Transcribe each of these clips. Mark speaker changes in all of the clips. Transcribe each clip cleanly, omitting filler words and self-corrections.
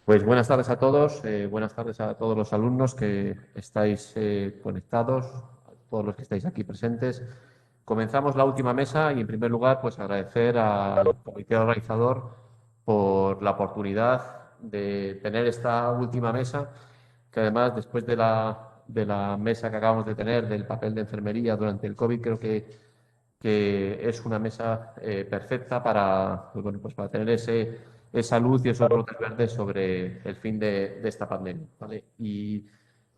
Speaker 1: Pues buenas tardes a todos, buenas tardes a todos los alumnos que estáis conectados, a todos los que estáis aquí presentes. Comenzamos la última mesa y en primer lugar pues agradecer al comité organizador por la oportunidad de tener esta última mesa, que además después de la mesa que acabamos de tener del papel de enfermería durante el COVID, creo que es una mesa perfecta para, pues bueno, pues para tener esa luz y esos brotes verdes sobre el fin de esta pandemia, ¿vale? Y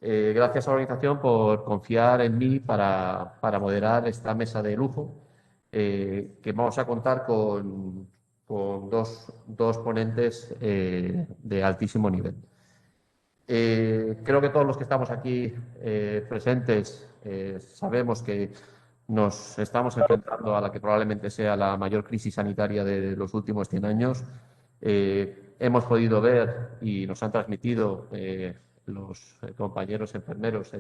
Speaker 1: gracias a la organización por confiar en mí para moderar esta mesa de lujo, que vamos a contar con dos ponentes de altísimo nivel. Creo que todos los que estamos aquí presentes sabemos que nos estamos enfrentando a la que probablemente sea la mayor crisis sanitaria de los últimos 100 años. Hemos podido ver y nos han transmitido los compañeros enfermeros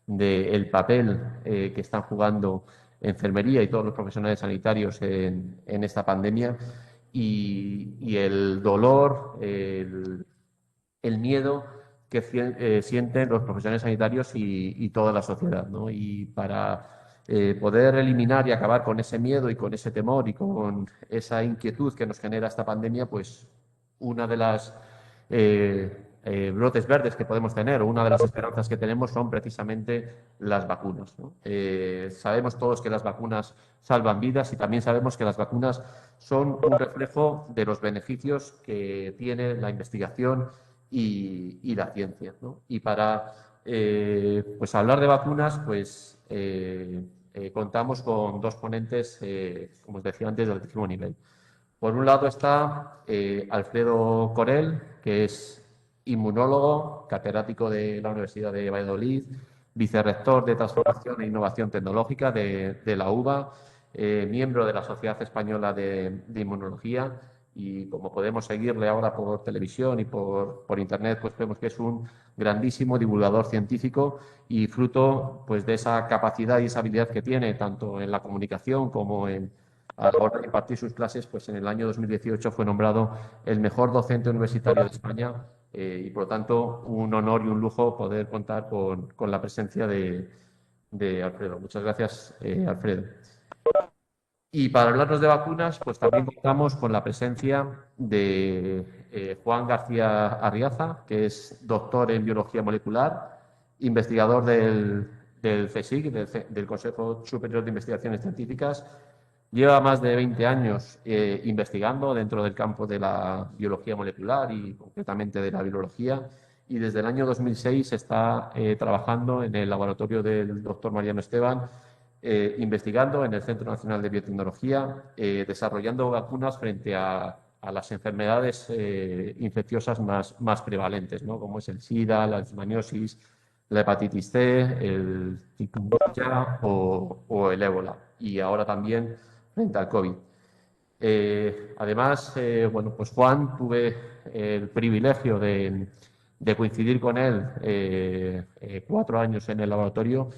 Speaker 1: del papel que están jugando enfermería y todos los profesionales sanitarios en esta pandemia y el dolor, el miedo que sienten los profesionales sanitarios y toda la sociedad, ¿no? Y para poder eliminar y acabar con ese miedo y con ese temor y con esa inquietud que nos genera esta pandemia, pues una de las brotes verdes que podemos tener o una de las esperanzas que tenemos son precisamente las vacunas, ¿no? Sabemos todos que las vacunas salvan vidas y también sabemos que las vacunas son un reflejo de los beneficios que tiene la investigación y la ciencia, ¿no? Y para pues hablar de vacunas, pues contamos con dos ponentes, como os decía antes, del altísimo nivel. Por un lado está Alfredo Corel, que es inmunólogo, catedrático de la Universidad de Valladolid, vicerrector de Transformación e Innovación Tecnológica de la UBA, miembro de la Sociedad Española de Inmunología y como podemos seguirle ahora por televisión y por internet, pues vemos que es un grandísimo divulgador científico y fruto pues de esa capacidad y esa habilidad que tiene tanto en la comunicación como a la hora de impartir sus clases, pues en el año 2018 fue nombrado el mejor docente universitario de España y por lo tanto un honor y un lujo poder contar con la presencia de Alfredo. Muchas gracias, Alfredo. Y para hablarnos de vacunas, pues también contamos con la presencia de Juan García Arriaza, que es doctor en biología molecular, investigador del CSIC, del Consejo Superior de Investigaciones Científicas. Lleva más de 20 años investigando dentro del campo de la biología molecular y concretamente de la virología. Y desde el año 2006 está trabajando en el laboratorio del doctor Mariano Esteban investigando en el Centro Nacional de Biotecnología, desarrollando vacunas frente a las enfermedades infecciosas más prevalentes, ¿no? Como es el SIDA, la leishmaniosis, la hepatitis C, el chikungunya o el ébola. Y ahora también frente al COVID. Además, bueno, pues Juan, tuve el privilegio de coincidir con él 4 años en el laboratorio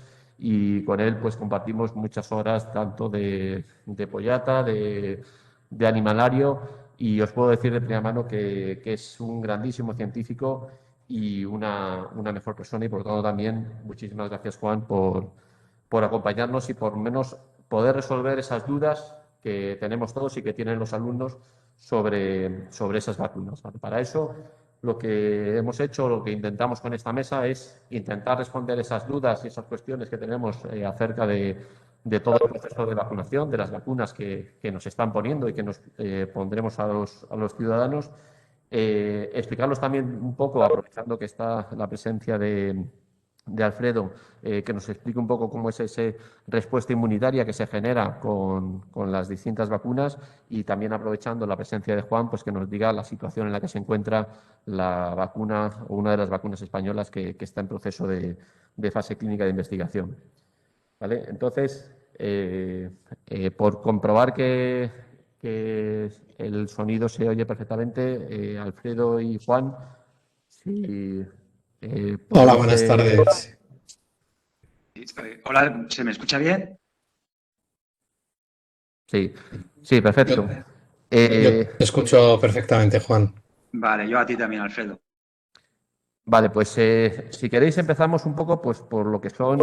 Speaker 1: y con él pues compartimos muchas horas tanto de pollata, de animalario y os puedo decir de primera mano que es un grandísimo científico y una mejor persona y por lo tanto también muchísimas gracias Juan por acompañarnos y por lo menos poder resolver esas dudas que tenemos todos y que tienen los alumnos sobre esas vacunas, ¿vale? Para eso, lo que hemos hecho, lo que intentamos con esta mesa es intentar responder esas dudas y esas cuestiones que tenemos acerca de todo el proceso de vacunación, de las vacunas que nos están poniendo y que nos pondremos a los ciudadanos. Explicarlos también un poco, aprovechando que está la presencia de Alfredo, que nos explique un poco cómo es esa respuesta inmunitaria que se genera con las distintas vacunas y también aprovechando la presencia de Juan, pues que nos diga la situación en la que se encuentra la vacuna o una de las vacunas españolas que está en proceso de fase clínica de investigación. ¿Vale? Entonces, por comprobar que el sonido se oye perfectamente, Alfredo y Juan, si
Speaker 2: Hola,
Speaker 1: podéis...
Speaker 2: buenas tardes.
Speaker 3: Hola, ¿se me escucha bien?
Speaker 1: sí, sí,
Speaker 2: Yo,
Speaker 1: perfecto.
Speaker 2: yo
Speaker 1: Eh,
Speaker 2: te escucho perfectamente, Juan.
Speaker 3: Vale, yo a ti también, Alfredo.
Speaker 1: Vale, pues si queréis empezamos un poco pues, por lo que son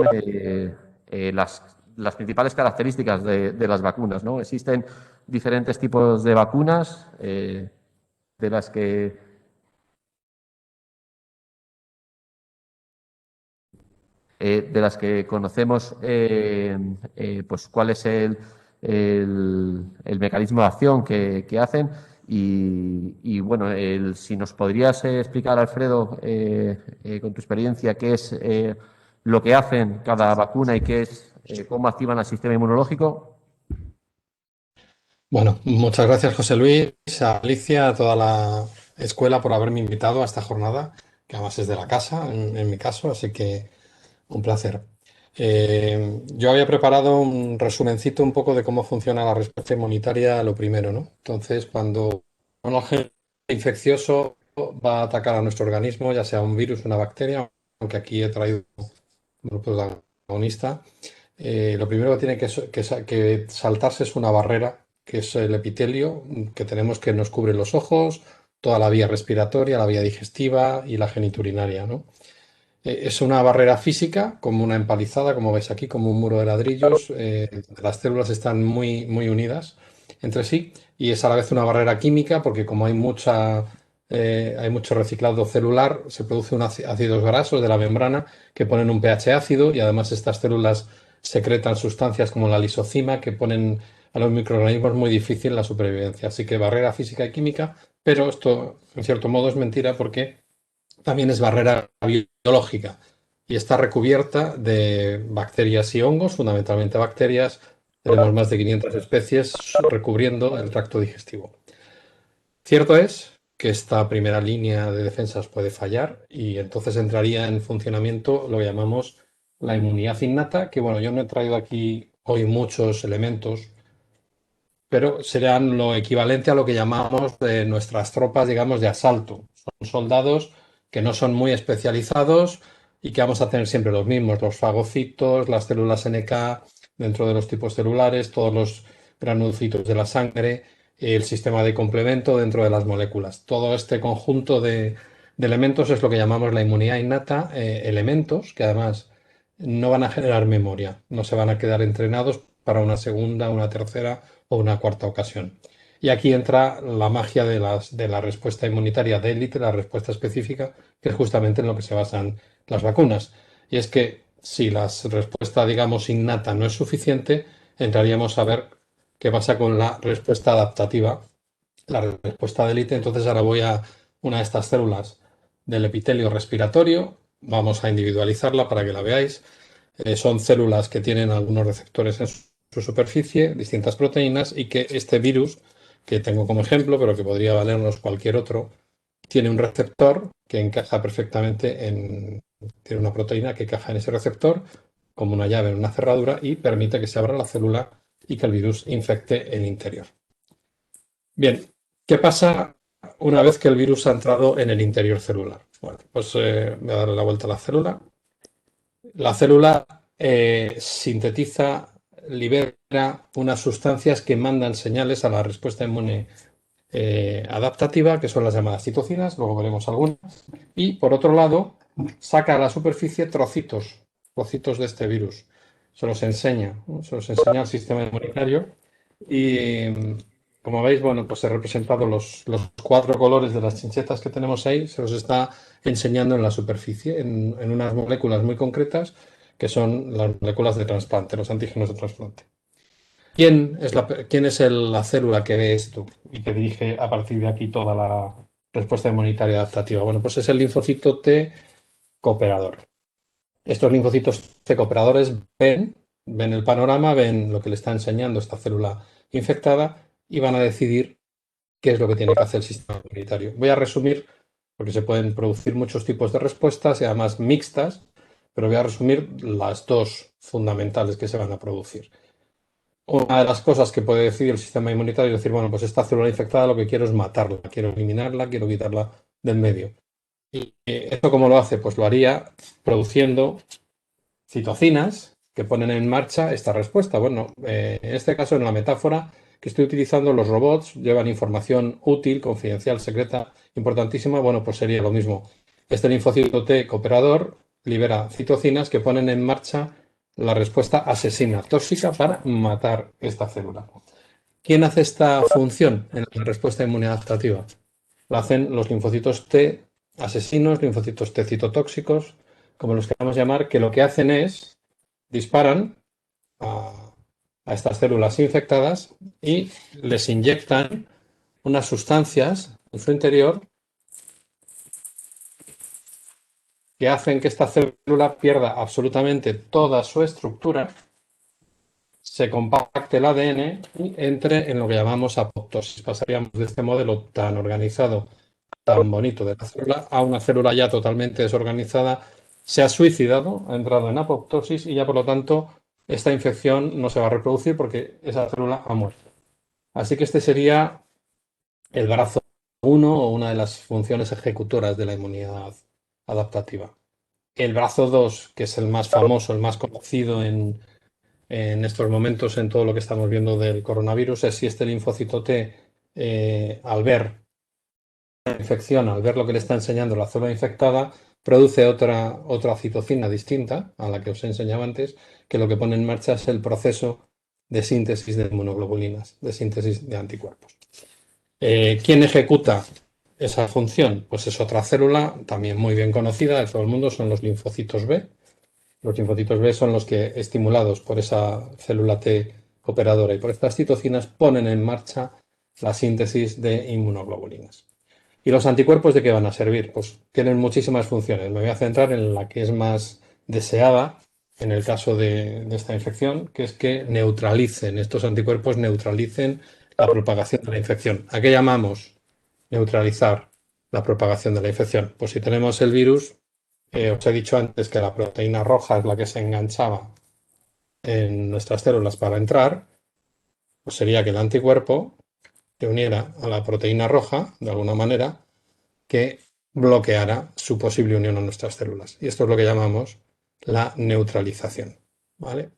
Speaker 1: las principales características de las vacunas, ¿no? Existen diferentes tipos de vacunas de las que conocemos pues cuál es el mecanismo de acción que hacen. Y, bueno, si nos podrías explicar, Alfredo, con tu experiencia, qué es lo que hacen cada vacuna y qué es cómo activan el sistema inmunológico.
Speaker 2: Bueno, muchas gracias, José Luis, a Alicia, a toda la escuela por haberme invitado a esta jornada, que además es de la casa, en mi caso, así que un placer. Yo había preparado un resumencito un poco de cómo funciona la respuesta inmunitaria, lo primero, ¿no? Entonces, cuando un agente infeccioso va a atacar a nuestro organismo, ya sea un virus, una bacteria, aunque aquí he traído un grupo de agonista, lo primero que tiene que saltarse es una barrera, que es el epitelio, que tenemos que nos cubre los ojos, toda la vía respiratoria, la vía digestiva y la geniturinaria, ¿no? Es una barrera física, como una empalizada, como veis aquí, como un muro de ladrillos. Las células están muy unidas entre sí y es a la vez una barrera química, porque como hay mucho reciclado celular, se producen ácidos grasos de la membrana que ponen un pH ácido y además estas células secretan sustancias como la lisocima que ponen a los microorganismos muy difícil la supervivencia. Así que barrera física y química, pero esto en cierto modo es mentira porque también es barrera biológica y está recubierta de bacterias y hongos, fundamentalmente bacterias. Tenemos más de 500 especies recubriendo el tracto digestivo. Cierto es que esta primera línea de defensas puede fallar y entonces entraría en funcionamiento lo que llamamos la inmunidad innata, que bueno, yo no he traído aquí hoy muchos elementos, pero serán lo equivalente a lo que llamamos de nuestras tropas, digamos, de asalto. Son soldados que no son muy especializados y que vamos a tener siempre los mismos, los fagocitos, las células NK dentro de los tipos celulares, todos los granulocitos de la sangre, el sistema de complemento dentro de las moléculas. Todo este conjunto de elementos es lo que llamamos la inmunidad innata, elementos que además no van a generar memoria, no se van a quedar entrenados para una segunda, una tercera o una cuarta ocasión. Y aquí entra la magia de la respuesta inmunitaria de élite, la respuesta específica, que es justamente en lo que se basan las vacunas. Y es que si la respuesta, digamos, innata no es suficiente, entraríamos a ver qué pasa con la respuesta adaptativa, la respuesta de élite. Entonces ahora voy a una de estas células del epitelio respiratorio, vamos a individualizarla para que la veáis. Son células que tienen algunos receptores en su superficie, distintas proteínas, y que este virus, que tengo como ejemplo, pero que podría valernos cualquier otro, tiene un receptor que encaja perfectamente tiene una proteína que encaja en ese receptor como una llave en una cerradura y permite que se abra la célula y que el virus infecte el interior. Bien, ¿qué pasa una vez que el virus ha entrado en el interior celular? Bueno, pues voy a darle la vuelta a la célula. La célula sintetiza, libera unas sustancias que mandan señales a la respuesta inmune adaptativa, que son las llamadas citocinas, luego veremos algunas. Y por otro lado, saca a la superficie trocitos de este virus. ¿No? Se los enseña al sistema inmunitario. Y como veis, bueno, pues he representado los 4 colores de las chinchetas que tenemos ahí, se los está enseñando en la superficie, en unas moléculas muy concretas, que son las moléculas de trasplante, los antígenos de trasplante. ¿Quién es la célula que ve esto y que dirige a partir de aquí toda la respuesta inmunitaria adaptativa? Bueno, pues es el linfocito T cooperador. Estos linfocitos T cooperadores ven el panorama, ven lo que le está enseñando esta célula infectada y van a decidir qué es lo que tiene que hacer el sistema inmunitario. Voy a resumir, porque se pueden producir muchos tipos de respuestas y además mixtas, pero voy a resumir las dos fundamentales que se van a producir. Una de las cosas que puede decidir el sistema inmunitario es decir, bueno, pues esta célula infectada lo que quiero es matarla, quiero eliminarla, quiero quitarla del medio. ¿Y esto cómo lo hace? Pues lo haría produciendo citocinas que ponen en marcha esta respuesta. Bueno, en este caso, en la metáfora, que estoy utilizando los robots, llevan información útil, confidencial, secreta, importantísima. Bueno, pues sería lo mismo. Este linfocito T cooperador libera citocinas que ponen en marcha la respuesta asesina tóxica para matar esta célula. ¿Quién hace esta función en la respuesta inmunodadaptativa? La hacen los linfocitos T asesinos, linfocitos T citotóxicos, como los queramos llamar, que lo que hacen es disparan a estas células infectadas y les inyectan unas sustancias en su interior que hacen que esta célula pierda absolutamente toda su estructura, se compacte el ADN y entre en lo que llamamos apoptosis. Pasaríamos de este modelo tan organizado, tan bonito de la célula, a una célula ya totalmente desorganizada, se ha suicidado, ha entrado en apoptosis y ya por lo tanto esta infección no se va a reproducir porque esa célula ha muerto. Así que este sería el brazo 1 o una de las funciones ejecutoras de la inmunidad adaptativa. El brazo 2, que es el más famoso, el más conocido en estos momentos en todo lo que estamos viendo del coronavirus, es si este linfocito T, al ver la infección, al ver lo que le está enseñando la célula infectada, produce otra citocina distinta a la que os enseñaba antes, que lo que pone en marcha es el proceso de síntesis de inmunoglobulinas, de síntesis de anticuerpos. ¿Quién ejecuta esa función? Pues es otra célula también muy bien conocida de todo el mundo, son los linfocitos B. Los linfocitos B son los que, estimulados por esa célula T cooperadora y por estas citocinas, ponen en marcha la síntesis de inmunoglobulinas. ¿Y los anticuerpos de qué van a servir? Pues tienen muchísimas funciones. Me voy a centrar en la que es más deseada en el caso de esta infección, que es que neutralicen, estos anticuerpos neutralicen la propagación de la infección. ¿A qué llamamos neutralizar la propagación de la infección? Pues si tenemos el virus, os he dicho antes que la proteína roja es la que se enganchaba en nuestras células para entrar, pues sería que el anticuerpo se uniera a la proteína roja, de alguna manera, que bloqueara su posible unión a nuestras células. Y esto es lo que llamamos la neutralización. ¿Vale?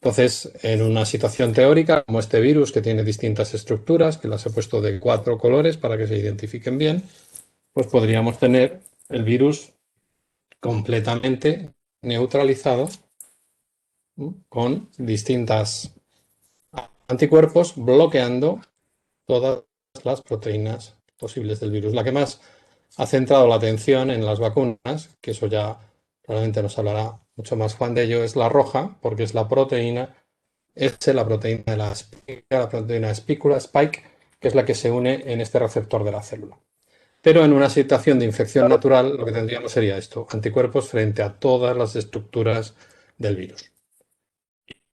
Speaker 2: Entonces, en una situación teórica, como este virus que tiene distintas estructuras, que las he puesto de 4 colores para que se identifiquen bien, pues podríamos tener el virus completamente neutralizado con distintas anticuerpos bloqueando todas las proteínas posibles del virus. La que más ha centrado la atención en las vacunas, que eso ya probablemente nos hablará mucho más Juan de ello, es la roja, porque es la proteína S, la proteína de la proteína espícula, Spike, que es la que se une en este receptor de la célula. Pero en una situación de infección natural, lo que tendríamos sería esto, anticuerpos frente a todas las estructuras del virus.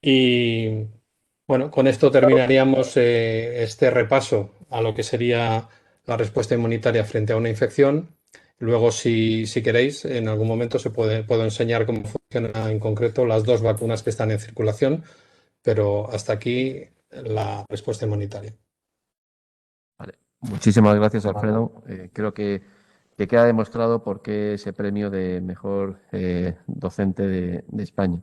Speaker 2: Y bueno, con esto terminaríamos este repaso a lo que sería la respuesta inmunitaria frente a una infección. Luego, si queréis, en algún momento puedo enseñar cómo funcionan en concreto las 2 vacunas que están en circulación, pero hasta aquí la respuesta inmunitaria.
Speaker 1: Vale. Muchísimas gracias, Alfredo. Creo que queda demostrado por qué ese premio de mejor docente de España.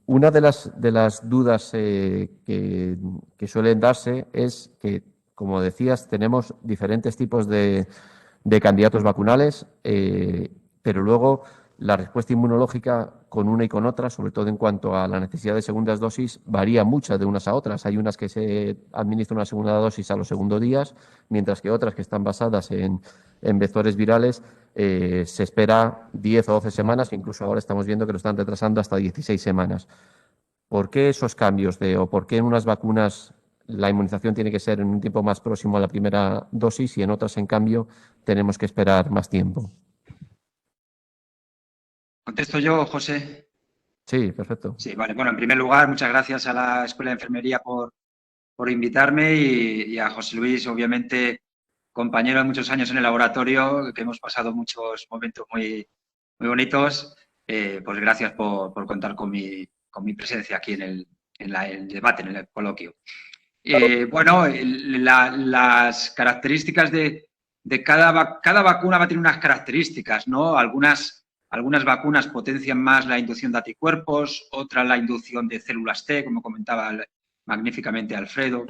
Speaker 1: Una de las dudas que suelen darse es que, como decías, tenemos diferentes tipos de candidatos vacunales, pero luego la respuesta inmunológica con una y con otra, sobre todo en cuanto a la necesidad de segundas dosis, varía mucho de unas a otras. Hay unas que se administran una segunda dosis a los segundos días, mientras que otras que están basadas en vectores virales se espera 10 o 12 semanas, incluso ahora estamos viendo que lo están retrasando hasta 16 semanas. ¿Por qué esos cambios o por qué en unas vacunas la inmunización tiene que ser en un tiempo más próximo a la primera dosis y en otras, en cambio, tenemos que esperar más tiempo?
Speaker 3: ¿Contesto yo, José?
Speaker 1: Sí, perfecto.
Speaker 3: Sí, vale. Bueno, en primer lugar, muchas gracias a la Escuela de Enfermería por invitarme y a José Luis, obviamente, compañero de muchos años en el laboratorio, que hemos pasado muchos momentos muy, muy bonitos. Pues gracias por contar con mi presencia aquí en el debate, en el coloquio. Bueno, las características de cada vacuna va a tener unas características, ¿no? Algunas vacunas potencian más la inducción de anticuerpos, otras la inducción de células T, como comentaba magníficamente Alfredo.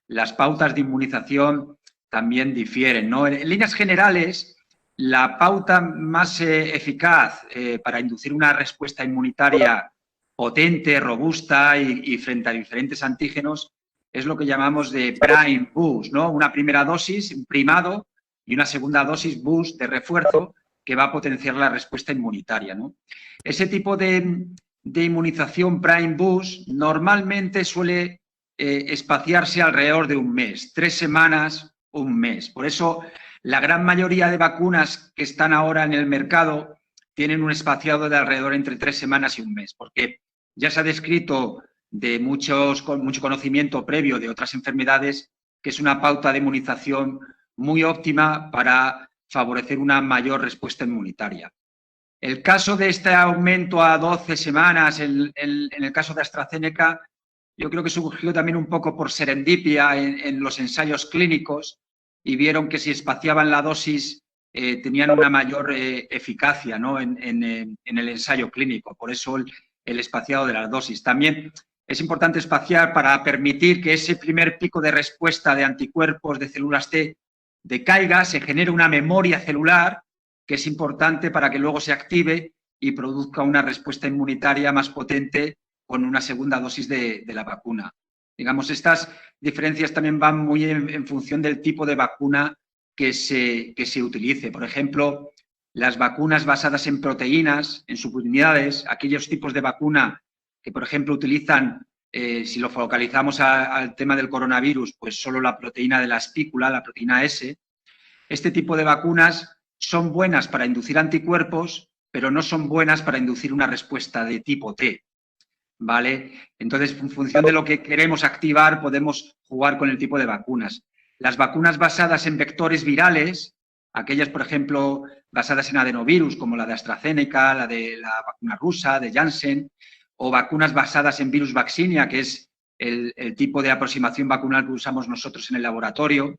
Speaker 3: Las pautas de inmunización también difieren, ¿no? En líneas generales, la pauta más eficaz para inducir una respuesta inmunitaria potente, robusta y frente a diferentes antígenos es lo que llamamos de prime boost, ¿no? Una primera dosis, un primado, y una segunda dosis boost de refuerzo que va a potenciar la respuesta inmunitaria, ¿no? Ese tipo de inmunización prime boost normalmente suele espaciarse alrededor de un mes, 3 semanas, un mes. Por eso, la gran mayoría de vacunas que están ahora en el mercado tienen un espaciado de alrededor entre 3 semanas y un mes, porque ya se ha descrito con mucho conocimiento previo de otras enfermedades que es una pauta de inmunización muy óptima para favorecer una mayor respuesta inmunitaria. El caso de este aumento a 12 semanas, en el caso de AstraZeneca, yo creo que surgió también un poco por serendipia en los ensayos clínicos y vieron que si espaciaban la dosis tenían una mayor eficacia, ¿no? en el ensayo clínico. Por eso el espaciado de las dosis. También es importante espaciar para permitir que ese primer pico de respuesta de anticuerpos de células T decaiga, se genere una memoria celular que es importante para que luego se active y produzca una respuesta inmunitaria más potente con una segunda dosis de la vacuna. Digamos, estas diferencias también van muy en función del tipo de vacuna que se utilice. Por ejemplo, las vacunas basadas en proteínas, en subunidades, aquellos tipos de vacuna que, por ejemplo, utilizan, si lo focalizamos al tema del coronavirus, pues solo la proteína de la espícula, la proteína S. Este tipo de vacunas son buenas para inducir anticuerpos, pero no son buenas para inducir una respuesta de tipo T, ¿vale? Entonces, en función de lo que queremos activar, podemos jugar con el tipo de vacunas. Las vacunas basadas en vectores virales, aquellas, por ejemplo, basadas en adenovirus, como la de AstraZeneca, la de la vacuna rusa, de Janssen, o vacunas basadas en virus vaccinia, que es el tipo de aproximación vacunal que usamos nosotros en el laboratorio,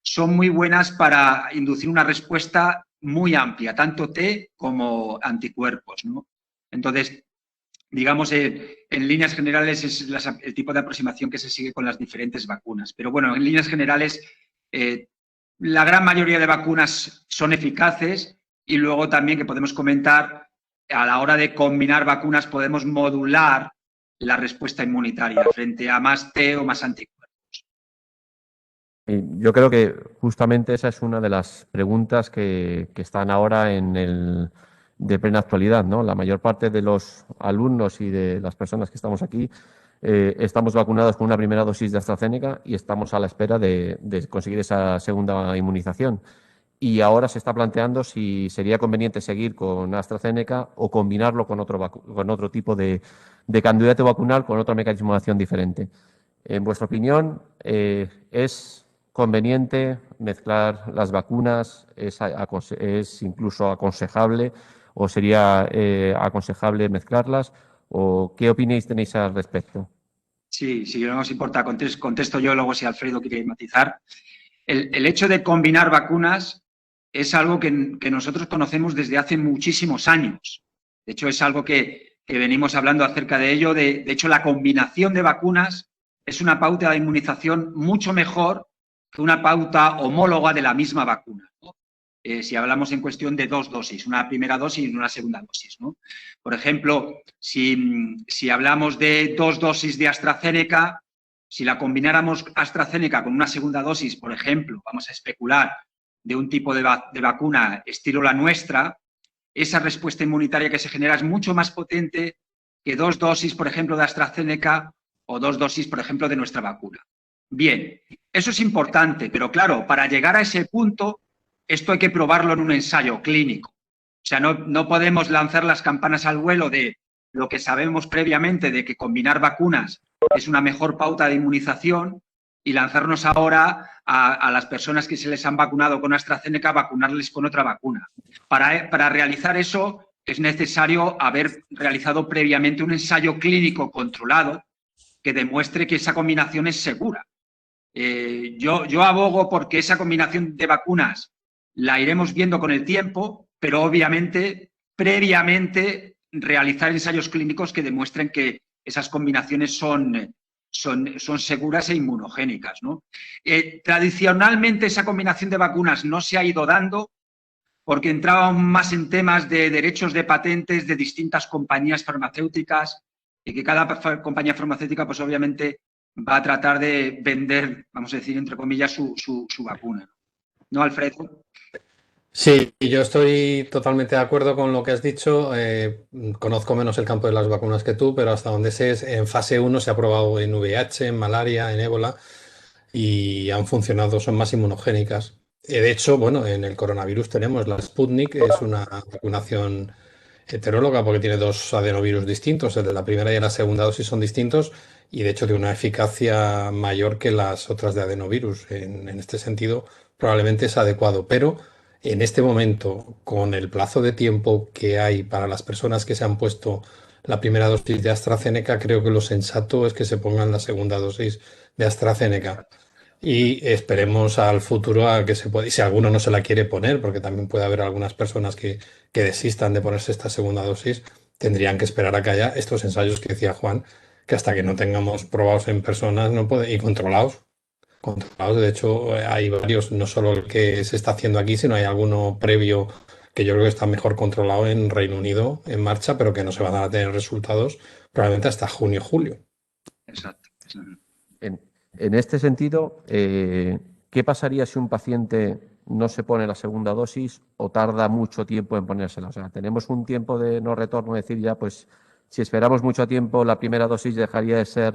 Speaker 3: son muy buenas para inducir una respuesta muy amplia, tanto T como anticuerpos, ¿no? Entonces, digamos, en líneas generales es el tipo de aproximación que se sigue con las diferentes vacunas. Pero bueno, en líneas generales, la gran mayoría de vacunas son eficaces y luego también que podemos comentar, a la hora de combinar vacunas podemos modular la respuesta inmunitaria frente a más T o más anticuerpos.
Speaker 1: Yo creo que justamente esa es una de las preguntas que están ahora de plena actualidad, ¿no? La mayor parte de los alumnos y de las personas que estamos aquí estamos vacunados con una primera dosis de AstraZeneca y estamos a la espera de conseguir esa segunda inmunización. Y ahora se está planteando si sería conveniente seguir con AstraZeneca o combinarlo con otro tipo de candidato vacunal con otro mecanismo de acción diferente. En vuestra opinión, ¿es conveniente mezclar las vacunas? ¿Es incluso aconsejable o sería aconsejable mezclarlas? ¿O qué opinión tenéis al respecto?
Speaker 3: Sí, no nos importa, contesto yo, luego si Alfredo quiere matizar. El hecho de combinar vacunas es algo que nosotros conocemos desde hace muchísimos años. De hecho, es algo que venimos hablando acerca de ello. De hecho, la combinación de vacunas es una pauta de inmunización mucho mejor que una pauta homóloga de la misma vacuna, ¿no? Si hablamos en cuestión de 2 dosis, una primera dosis y una segunda dosis, ¿no? Por ejemplo, si hablamos de 2 dosis de AstraZeneca, si la combináramos AstraZeneca con una segunda dosis, por ejemplo, vamos a especular, de un tipo de vacuna estilo la nuestra, esa respuesta inmunitaria que se genera es mucho más potente que 2 dosis, por ejemplo, de AstraZeneca o 2 dosis, por ejemplo, de nuestra vacuna. Bien, eso es importante, pero claro, para llegar a ese punto, esto hay que probarlo en un ensayo clínico. O sea, no podemos lanzar las campanas al vuelo de lo que sabemos previamente de que combinar vacunas es una mejor pauta de inmunización y lanzarnos ahora a las personas que se les han vacunado con AstraZeneca, vacunarles con otra vacuna. Para realizar eso es necesario haber realizado previamente un ensayo clínico controlado que demuestre que esa combinación es segura. Yo abogo porque esa combinación de vacunas la iremos viendo con el tiempo, pero obviamente previamente realizar ensayos clínicos que demuestren que esas combinaciones son son seguras e inmunogénicas, ¿no? Tradicionalmente esa combinación de vacunas no se ha ido dando porque entraban más en temas de derechos de patentes de distintas compañías farmacéuticas y que cada compañía farmacéutica, pues obviamente, va a tratar de vender, vamos a decir, entre comillas, su vacuna. ¿No, Alfredo?
Speaker 2: Sí, yo estoy totalmente de acuerdo con lo que has dicho. Conozco menos el campo de las vacunas que tú, pero hasta donde sé, en fase 1 se ha probado en VIH, en malaria, en ébola y han funcionado, son más inmunogénicas. De hecho, bueno, en el coronavirus tenemos la Sputnik, que es una vacunación heteróloga porque tiene dos adenovirus distintos, el de la primera y la segunda dosis son distintos y de hecho tiene una eficacia mayor que las otras de adenovirus. En este sentido, probablemente es adecuado, pero en este momento, con el plazo de tiempo que hay para las personas que se han puesto la primera dosis de AstraZeneca, creo que lo sensato es que se pongan la segunda dosis de AstraZeneca. Y esperemos al futuro a que se pueda, y si alguno no se la quiere poner, porque también puede haber algunas personas que desistan de ponerse esta segunda dosis, tendrían que esperar a que haya estos ensayos que decía Juan, que hasta que no tengamos probados en personas no puede, y controlados. Controlados, de hecho, hay varios, no solo el que se está haciendo aquí, sino hay alguno previo que yo creo que está mejor controlado en Reino Unido en marcha, pero que no se van a tener resultados probablemente hasta junio, julio.
Speaker 3: Exacto.
Speaker 1: En este sentido, ¿qué pasaría si un paciente no se pone la segunda dosis o tarda mucho tiempo en ponérsela? O sea, tenemos un tiempo de no retorno, es decir, ya pues si esperamos mucho tiempo, la primera dosis dejaría de ser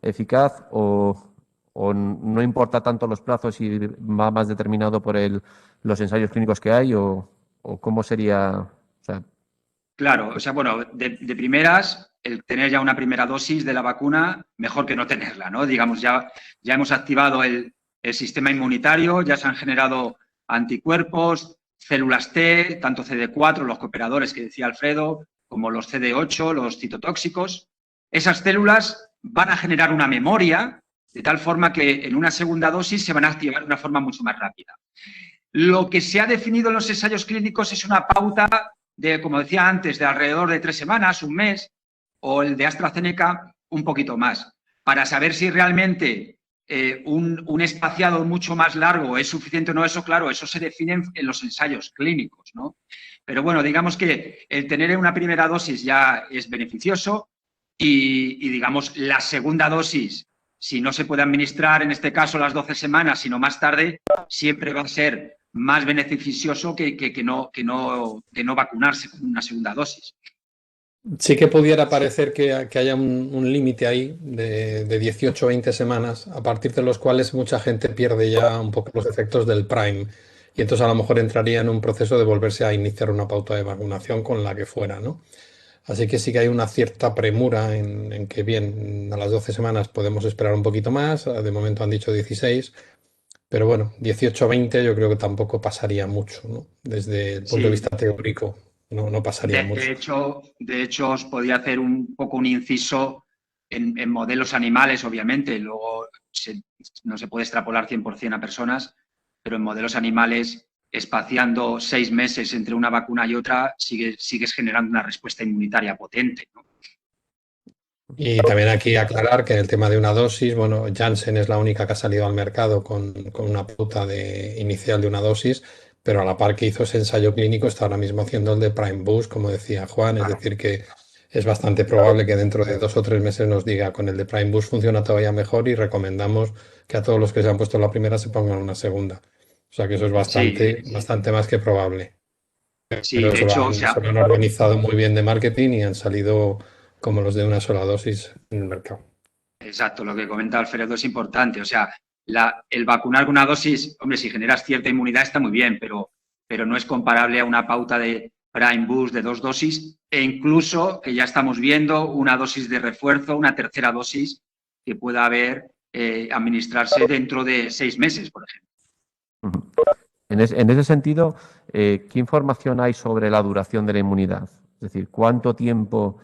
Speaker 1: eficaz o no importa tanto los plazos y va más determinado por los ensayos clínicos que hay o cómo sería. O sea,
Speaker 3: Claro, o sea, bueno, de primeras, el tener ya una primera dosis de la vacuna, mejor que no tenerla, ¿no? Digamos, ya hemos activado el sistema inmunitario, ya se han generado anticuerpos, células T, tanto CD4, los cooperadores que decía Alfredo, como los CD8, los citotóxicos. Esas células van a generar una memoria, de tal forma que en una segunda dosis se van a activar de una forma mucho más rápida. Lo que se ha definido en los ensayos clínicos es una pauta de, como decía antes, de alrededor de 3 semanas, un mes, o el de AstraZeneca un poquito más, para saber si realmente un espaciado mucho más largo es suficiente o no. Eso, claro, eso se define en los ensayos clínicos, ¿no? Pero bueno, digamos que el tener una primera dosis ya es beneficioso y digamos, la segunda dosis, si no se puede administrar en este caso las 12 semanas, sino más tarde, siempre va a ser más beneficioso que no vacunarse con una segunda dosis.
Speaker 2: Sí que pudiera parecer que haya un límite ahí de 18 o 20 semanas, a partir de los cuales mucha gente pierde ya un poco los efectos del Prime. Y entonces a lo mejor entraría en un proceso de volverse a iniciar una pauta de vacunación con la que fuera, ¿no? Así que sí que hay una cierta premura en que, bien, a las 12 semanas podemos esperar un poquito más, de momento han dicho 16, pero bueno, 18 o 20 yo creo que tampoco pasaría mucho, ¿no? Desde el punto de
Speaker 3: Sí.
Speaker 2: vista teórico, no pasaría mucho.
Speaker 3: De hecho, os podría hacer un poco un inciso en modelos animales, obviamente. Luego no se puede extrapolar 100% a personas, pero en modelos animales, espaciando 6 meses entre una vacuna y otra, sigues generando una respuesta inmunitaria potente, ¿no?
Speaker 2: Y también aquí aclarar que en el tema de una dosis, bueno, Janssen es la única que ha salido al mercado con una pauta inicial de una dosis, pero a la par que hizo ese ensayo clínico está ahora mismo haciendo el de Prime Boost, como decía Juan, es decir, que es bastante probable que dentro de 2 o 3 meses nos diga con el de Prime Boost funciona todavía mejor y recomendamos que a todos los que se han puesto la primera se pongan una segunda. O sea que eso es
Speaker 3: Sí,
Speaker 2: bastante más que probable.
Speaker 3: sí,
Speaker 2: Pero
Speaker 3: de
Speaker 2: eso
Speaker 3: hecho, o sea,
Speaker 2: se lo han organizado muy bien de marketing y han salido como los de una sola dosis en el mercado.
Speaker 3: exacto, lo que comenta Alfredo es importante. O sea, el vacunar con una dosis, hombre, si generas cierta inmunidad está muy bien, pero no es comparable a una pauta de Prime Boost de 2 dosis e incluso que ya estamos viendo una dosis de refuerzo, una tercera dosis que pueda administrarse dentro de 6 meses, por ejemplo.
Speaker 1: En ese sentido, ¿qué información hay sobre la duración de la inmunidad? Es decir, ¿cuánto tiempo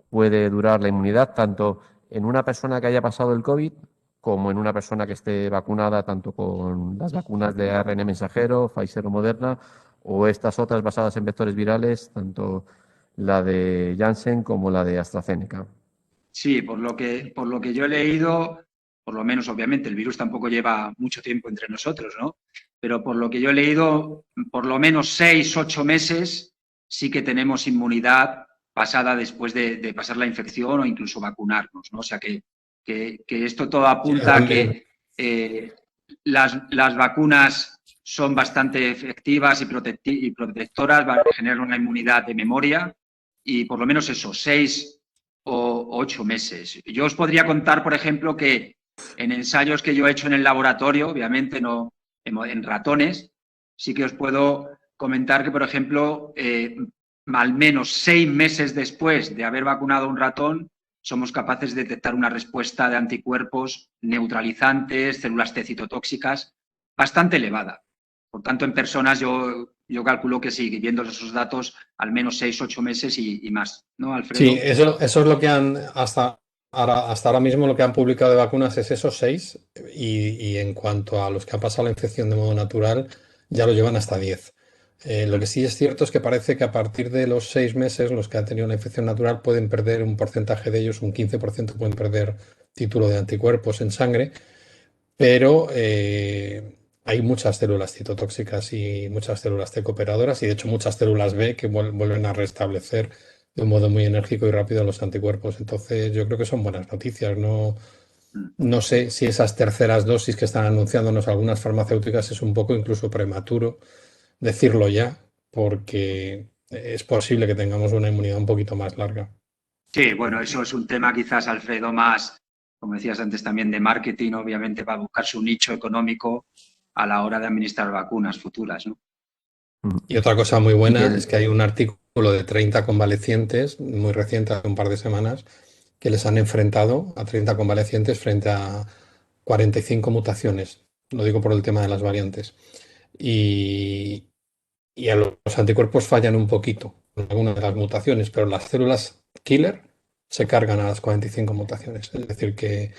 Speaker 1: puede durar la inmunidad, tanto en una persona que haya pasado el COVID como en una persona que esté vacunada, tanto con las vacunas de ARN mensajero, Pfizer o Moderna, o estas otras basadas en vectores virales, tanto la de Janssen como la de AstraZeneca?
Speaker 3: Sí, por lo que yo he leído, por lo menos obviamente el virus tampoco lleva mucho tiempo entre nosotros, ¿no? Pero por lo que yo he leído, por lo menos 6, 8 meses sí que tenemos inmunidad pasada después de pasar la infección o incluso vacunarnos, ¿no? O sea que esto todo
Speaker 2: Sí, yo
Speaker 3: apunta a
Speaker 2: también.
Speaker 3: que las vacunas son bastante efectivas y protectoras, generan una inmunidad de memoria y por lo menos eso, 6 o 8 meses. Yo os podría contar, por ejemplo, que en ensayos que yo he hecho en el laboratorio, obviamente no en ratones, sí que os puedo comentar que, por ejemplo, al menos 6 meses después de haber vacunado a un ratón, somos capaces de detectar una respuesta de anticuerpos neutralizantes, células T citotóxicas, bastante elevada. Por tanto, en personas yo calculo que sí, viendo esos datos, al menos 6, 8 meses y más, ¿no,
Speaker 2: Sí,
Speaker 3: Alfredo?
Speaker 2: eso es lo que han, hasta ahora mismo lo que han publicado de vacunas es esos 6 y en cuanto a los que han pasado la infección de modo natural, ya lo llevan hasta 10. Lo que sí es cierto es que parece que a partir de los 6 meses los que han tenido la infección natural pueden perder un porcentaje de ellos, un 15% pueden perder título de anticuerpos en sangre, pero hay muchas células citotóxicas y muchas células T cooperadoras y de hecho muchas células B que vuelven a restablecer de un modo muy enérgico y rápido los anticuerpos. Entonces yo creo que son buenas noticias. No, no sé si esas terceras dosis que están anunciándonos algunas farmacéuticas es un poco incluso prematuro decirlo ya, porque es posible que tengamos una inmunidad un poquito más larga.
Speaker 3: Sí, bueno, eso es un tema quizás, Alfredo, más, como decías antes también, de marketing, obviamente, para buscar su nicho económico a la hora de administrar vacunas futuras, ¿no?
Speaker 2: Y otra cosa muy
Speaker 1: Y
Speaker 2: buena es
Speaker 1: el,
Speaker 2: que hay un artículo de 30 convalecientes, muy reciente, hace un par de semanas, que les han enfrentado a 30 convalecientes frente a 45 mutaciones. Lo digo por el tema de las variantes. Y, y a los anticuerpos fallan un poquito en algunas de las mutaciones, pero las células killer se cargan a las 45 mutaciones. Es decir, que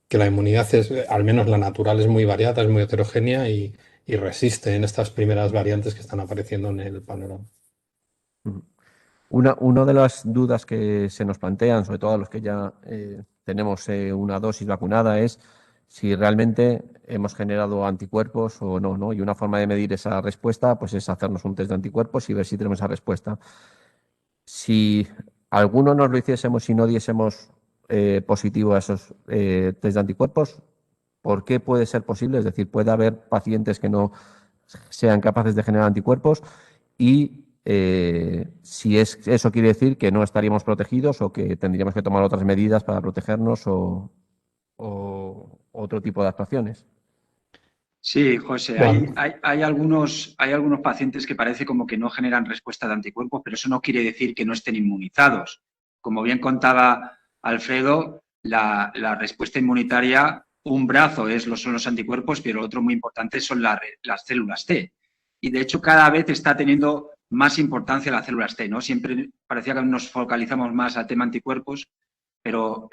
Speaker 2: la inmunidad es, al menos la natural, es muy variada, es muy heterogénea y resiste en estas primeras variantes que están apareciendo en el panorama.
Speaker 1: una de las dudas que se nos plantean, sobre todo a los que ya tenemos una dosis vacunada, es si realmente hemos generado anticuerpos o no, ¿no? Y una forma de medir esa respuesta, pues es hacernos un test de anticuerpos y ver si tenemos esa respuesta. Si alguno nos lo hiciésemos y no diésemos positivo a esos test de anticuerpos, ¿por qué puede ser posible? Es decir, puede haber pacientes que no sean capaces de generar anticuerpos y si eso quiere decir que no estaríamos protegidos o que tendríamos que tomar otras medidas para protegernos o otro tipo de actuaciones.
Speaker 3: Sí, José,
Speaker 2: Bueno,
Speaker 3: hay algunos pacientes que parece como que no generan respuesta de anticuerpos, pero eso no quiere decir que no estén inmunizados. Como bien contaba Alfredo, la respuesta inmunitaria, un brazo son los anticuerpos, pero otro muy importante son las células T. Y de hecho cada vez está teniendo más importancia las células T, ¿no? Siempre parecía que nos focalizamos más al tema anticuerpos, pero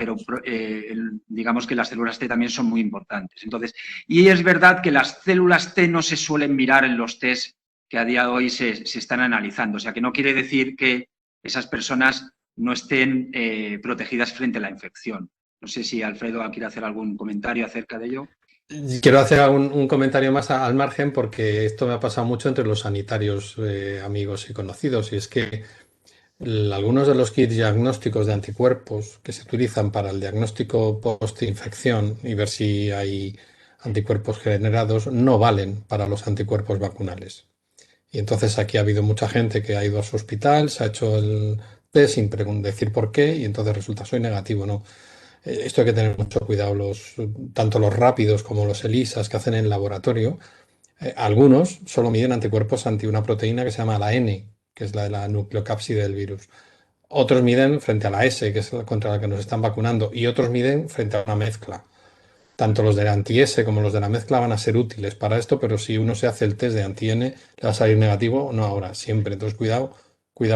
Speaker 3: digamos que las células T también son muy importantes. Entonces, y es verdad que las células T no se suelen mirar en los test que a día de hoy se están analizando. O sea, que no quiere decir que esas personas no estén protegidas frente a la infección. No sé si Alfredo quiere hacer algún comentario acerca de ello.
Speaker 2: quiero hacer un comentario más al margen porque esto me ha pasado mucho entre los sanitarios amigos y conocidos y es que algunos de los kits diagnósticos de anticuerpos que se utilizan para el diagnóstico post-infección y ver si hay anticuerpos generados no valen para los anticuerpos vacunales. Y entonces aquí ha habido mucha gente que ha ido a su hospital, se ha hecho el test sin decir por qué y entonces resulta soy negativo, ¿no? Esto hay que tener mucho cuidado, tanto los rápidos como los ELISAs que hacen en laboratorio. Algunos solo miden anticuerpos anti una proteína que se llama la N, que es la de la nucleocápside del virus. Otros miden frente a la S, que es contra la que nos están vacunando, y otros miden frente a una mezcla. Tanto los de la anti-S como los de la mezcla van a ser útiles para esto, pero si uno se hace el test de anti-N, le va a salir negativo, no ahora, siempre. Entonces, cuidado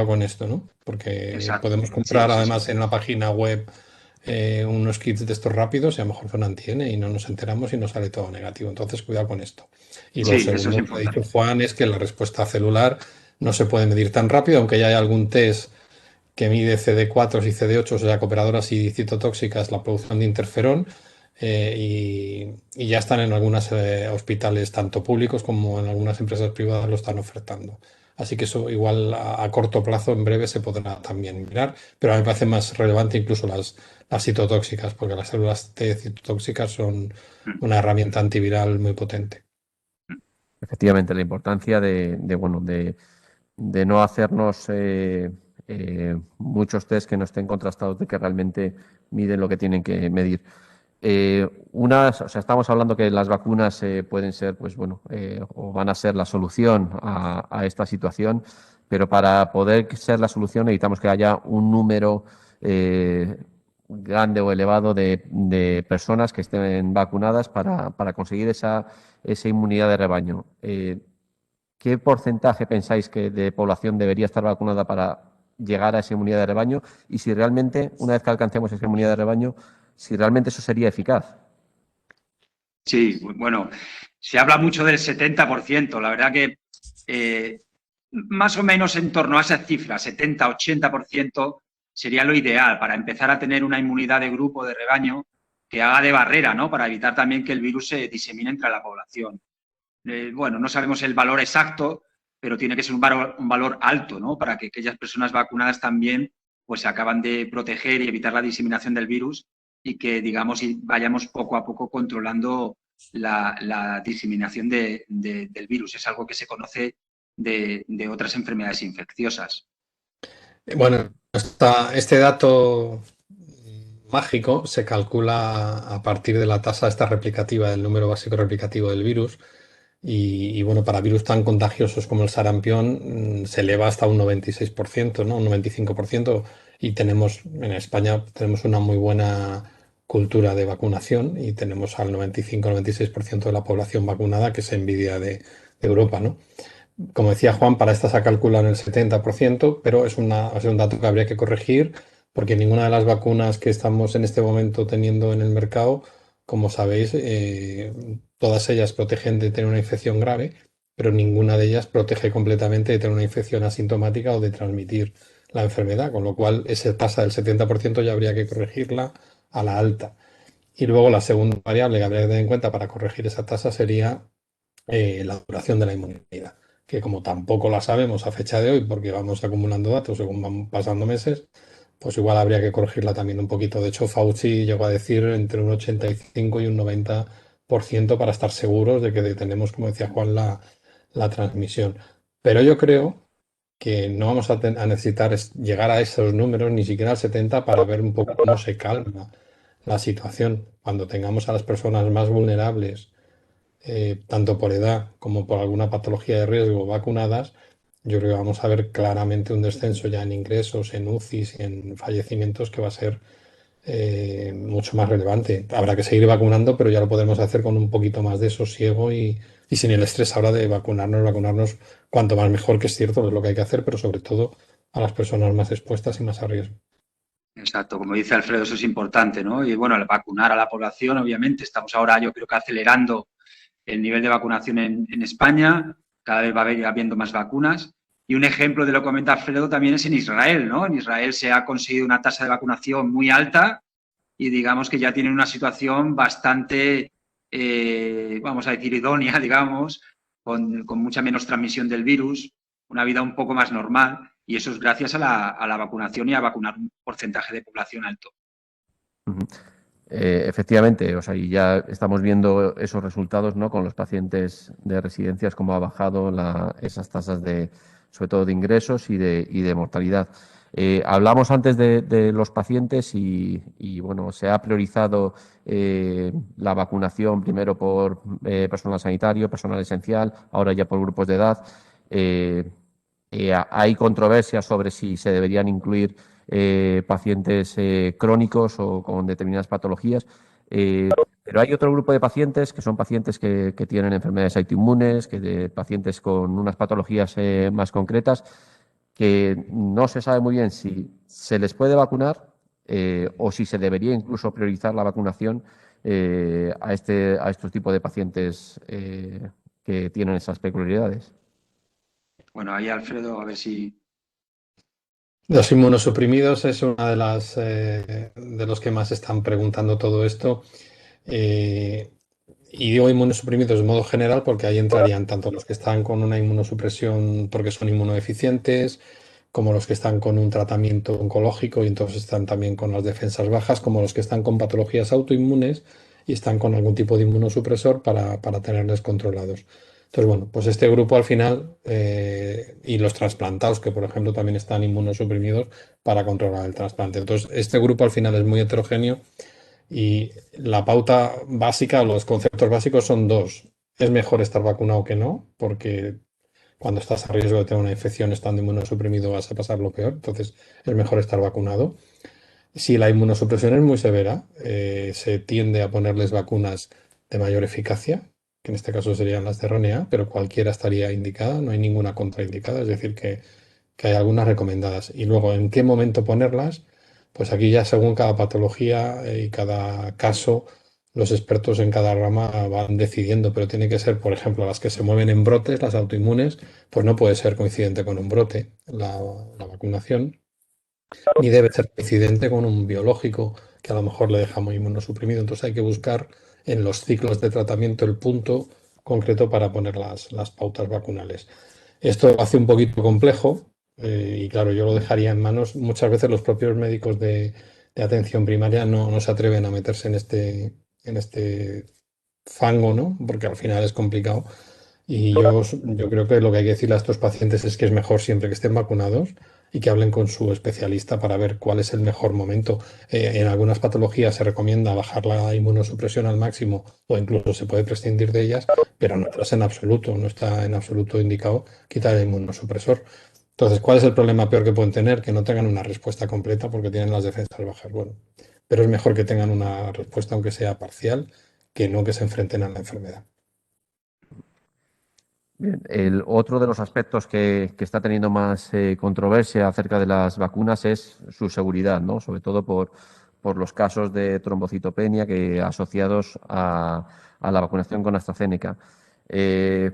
Speaker 2: con esto, ¿no? Porque
Speaker 3: Exacto.
Speaker 2: podemos
Speaker 3: Sí,
Speaker 2: comprar
Speaker 3: sí, sí.
Speaker 2: además en una página web unos kits de estos rápidos y a lo mejor son anti-N y no nos enteramos y nos sale todo negativo. Entonces, cuidado con esto. Y lo
Speaker 3: Sí, eso es
Speaker 2: segundo que ha dicho
Speaker 3: importante.
Speaker 2: Juan es que la respuesta celular no se puede medir tan rápido, aunque ya hay algún test que mide CD4 y CD8, o sea, cooperadoras y citotóxicas, la producción de interferón, y ya están en algunos hospitales, tanto públicos como en algunas empresas privadas, lo están ofertando. Así que eso igual a corto plazo, en breve, se podrá también mirar, pero a mí me parece más relevante incluso las citotóxicas, porque las células T citotóxicas son una herramienta antiviral muy potente.
Speaker 1: Efectivamente, la importancia bueno, de no hacernos muchos test que no estén contrastados de que realmente miden lo que tienen que medir. O sea, estamos hablando que las vacunas pueden ser, pues bueno, o van a ser la solución a esta situación, pero para poder ser la solución necesitamos que haya un número grande o elevado de personas que estén vacunadas para conseguir esa inmunidad de rebaño. ¿Qué porcentaje pensáis que de población debería estar vacunada para llegar a esa inmunidad de rebaño? Y si realmente, una vez que alcancemos esa inmunidad de rebaño, si realmente eso sería eficaz.
Speaker 3: Sí, bueno, se habla mucho del 70%. La verdad que más o menos en torno a esas cifras, 70-80%, sería lo ideal para empezar a tener una inmunidad de grupo, de rebaño, que haga de barrera, ¿no? Para evitar también que el virus se disemine entre la población. Bueno, no sabemos el valor exacto, pero tiene que ser un valor alto, ¿no? Para que aquellas personas vacunadas también pues se acaban de proteger y evitar la diseminación del virus y que, digamos, vayamos poco a poco controlando la diseminación del virus. Es algo que se conoce de otras enfermedades infecciosas.
Speaker 2: Bueno, este dato mágico se calcula a partir de la tasa esta replicativa, del número básico replicativo del virus. Y bueno, para virus tan contagiosos como el sarampión, se eleva hasta un 96%, ¿no? Un 95%. Y en España tenemos una muy buena cultura de vacunación y tenemos al 95-96% de la población vacunada, que es envidia de Europa, ¿no? Como decía Juan, para esta se ha calculado en el 70%, pero es un dato que habría que corregir porque ninguna de las vacunas que estamos en este momento teniendo en el mercado, como sabéis, todas ellas protegen de tener una infección grave, pero ninguna de ellas protege completamente de tener una infección asintomática o de transmitir la enfermedad, con lo cual esa tasa del 70% ya habría que corregirla a la alta. Y luego la segunda variable que habría que tener en cuenta para corregir esa tasa sería la duración de la inmunidad, que como tampoco la sabemos a fecha de hoy porque vamos acumulando datos según van pasando meses, pues igual habría que corregirla también un poquito. De hecho, Fauci llegó a decir entre un 85 y un 90% para estar seguros de que detenemos, como decía Juan, la transmisión. Pero yo creo que no vamos a necesitar llegar a esos números, ni siquiera al 70, para ver un poco cómo se calma la situación. Cuando tengamos a las personas más vulnerables, tanto por edad como por alguna patología de riesgo vacunadas, yo creo que vamos a ver claramente un descenso ya en ingresos, en UCIs y en fallecimientos que va a ser mucho más relevante. Habrá que seguir vacunando, pero ya lo podemos hacer con un poquito más de sosiego y sin el estrés ahora de vacunarnos cuanto más mejor, que es cierto, es lo que hay que hacer, pero sobre todo a las personas más expuestas y más a riesgo.
Speaker 3: Exacto, como dice Alfredo, eso es importante, ¿no? Y bueno, al vacunar a la población, obviamente, estamos ahora, yo creo que acelerando el nivel de vacunación en España, cada vez va a haber habiendo más vacunas. Y un ejemplo de lo que comenta Alfredo también es en Israel, ¿no? En Israel se ha conseguido una tasa de vacunación muy alta y digamos que ya tienen una situación bastante, vamos a decir, idónea, digamos, con mucha menos transmisión del virus, una vida un poco más normal, y eso es gracias a la vacunación y a vacunar un porcentaje de población alto.
Speaker 1: Ujú. Efectivamente, o sea, y ya estamos viendo esos resultados, ¿no? Con los pacientes de residencias, cómo ha bajado esas tasas sobre todo de ingresos y de mortalidad. Hablamos antes de los pacientes bueno, se ha priorizado la vacunación primero por personal sanitario, personal esencial, ahora ya por grupos de edad. Eh, Hay controversias sobre si se deberían incluir pacientes crónicos o con determinadas patologías. Pero hay otro grupo de pacientes que son pacientes que tienen enfermedades autoinmunes, pacientes con unas patologías más concretas, que no se sabe muy bien si se les puede vacunar o si se debería incluso priorizar la vacunación a estos tipos de pacientes que tienen esas peculiaridades.
Speaker 3: Bueno, ahí Alfredo, a ver si...
Speaker 2: Los inmunosuprimidos es una de las de los que más están preguntando todo esto. Eh, y digo inmunosuprimidos de modo general porque ahí entrarían tanto los que están con una inmunosupresión porque son inmunodeficientes, como los que están con un tratamiento oncológico y entonces están también con las defensas bajas, como los que están con patologías autoinmunes y están con algún tipo de inmunosupresor para tenerles controlados. Entonces, bueno, pues este grupo al final, y los trasplantados, que por ejemplo también están inmunosuprimidos para controlar el trasplante. Entonces, este grupo al final es muy heterogéneo y la pauta básica, los conceptos básicos son dos. Es mejor estar vacunado que no, porque cuando estás a riesgo de tener una infección estando inmunosuprimido vas a pasar lo peor, entonces es mejor estar vacunado. Si la inmunosupresión es muy severa, se tiende a ponerles vacunas de mayor eficacia, que en este caso serían las de RNA, pero cualquiera estaría indicada, no hay ninguna contraindicada, es decir, que hay algunas recomendadas. Y luego, ¿en qué momento ponerlas? Pues aquí ya según cada patología y cada caso, los expertos en cada rama van decidiendo, pero tiene que ser, por ejemplo, las que se mueven en brotes, las autoinmunes, pues no puede ser coincidente con un brote la vacunación, ni debe ser coincidente con un biológico que a lo mejor le deja muy inmunosuprimido. Entonces hay que buscar en los ciclos de tratamiento el punto concreto para poner las pautas vacunales. Esto lo hace un poquito complejo y claro, yo lo dejaría en manos. Muchas veces los propios médicos de atención primaria no se atreven a meterse en este fango, ¿no? Porque al final es complicado. Y yo creo que lo que hay que decirle a estos pacientes es que es mejor siempre que estén vacunados y que hablen con su especialista para ver cuál es el mejor momento. En algunas patologías se recomienda bajar la inmunosupresión al máximo o incluso se puede prescindir de ellas, pero en otras en absoluto, no está en absoluto indicado quitar el inmunosupresor. Entonces, ¿cuál es el problema peor que pueden tener? Que no tengan una respuesta completa porque tienen las defensas bajas. Bueno, pero es mejor que tengan una respuesta aunque sea parcial que no que se enfrenten a la enfermedad.
Speaker 1: Bien, el otro de los aspectos que está teniendo más controversia acerca de las vacunas es su seguridad, ¿no? Sobre todo por los casos de trombocitopenia que asociados a la vacunación con AstraZeneca.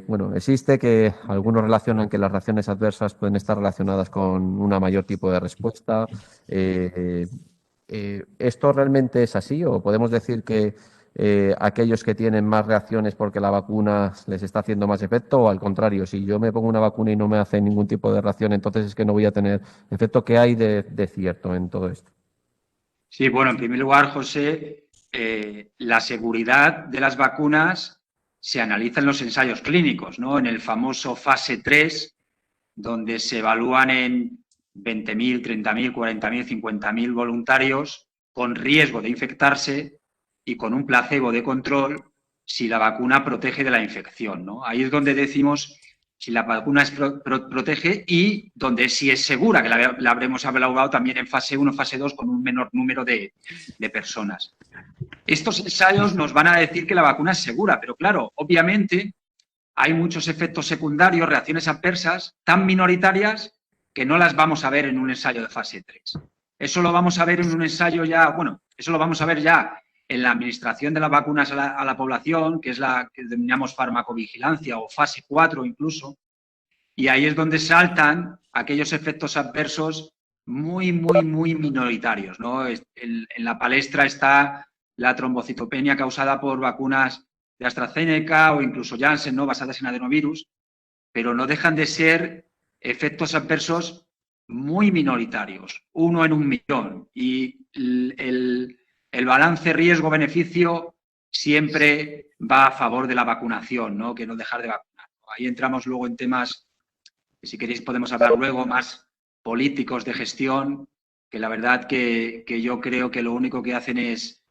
Speaker 1: Bueno, existe que algunos relacionan que las reacciones adversas pueden estar relacionadas con una mayor tipo de respuesta. Eh, ¿Esto realmente es así o podemos decir que aquellos que tienen más reacciones porque la vacuna les está haciendo más efecto o al contrario, si yo me pongo una vacuna y no me hace ningún tipo de reacción, entonces es que no voy a tener efecto? ¿Qué hay de cierto en todo esto?
Speaker 3: Sí, bueno, en primer lugar, José, la seguridad de las vacunas se analiza en los ensayos clínicos, ¿no? En el famoso fase 3, donde se evalúan en 20.000, 30.000, 40.000, 50.000 voluntarios con riesgo de infectarse y con un placebo de control si la vacuna protege de la infección, ¿no? Ahí es donde decimos si la vacuna protege y donde sí es segura, que la habremos evaluado también en fase 1, fase 2 con un menor número de personas. Estos ensayos nos van a decir que la vacuna es segura, pero claro, obviamente hay muchos efectos secundarios, reacciones adversas tan minoritarias que no las vamos a ver en un ensayo de fase 3. Eso lo vamos a ver en un ensayo ya, bueno, eso lo vamos a ver ya en la administración de las vacunas a la población, que es la que denominamos farmacovigilancia o fase 4 incluso, y ahí es donde saltan aquellos efectos adversos muy, muy, muy minoritarios, ¿no? En la palestra está la trombocitopenia causada por vacunas de AstraZeneca o incluso Janssen, ¿no? Basadas en adenovirus, pero no dejan de ser efectos adversos muy minoritarios, 1 en 1.000.000. Y el balance riesgo-beneficio siempre va a favor de la vacunación, ¿no? Que no dejar de vacunar. Ahí entramos luego en temas que si queréis podemos hablar luego más políticos de gestión, que la verdad que yo creo que lo único que hacen es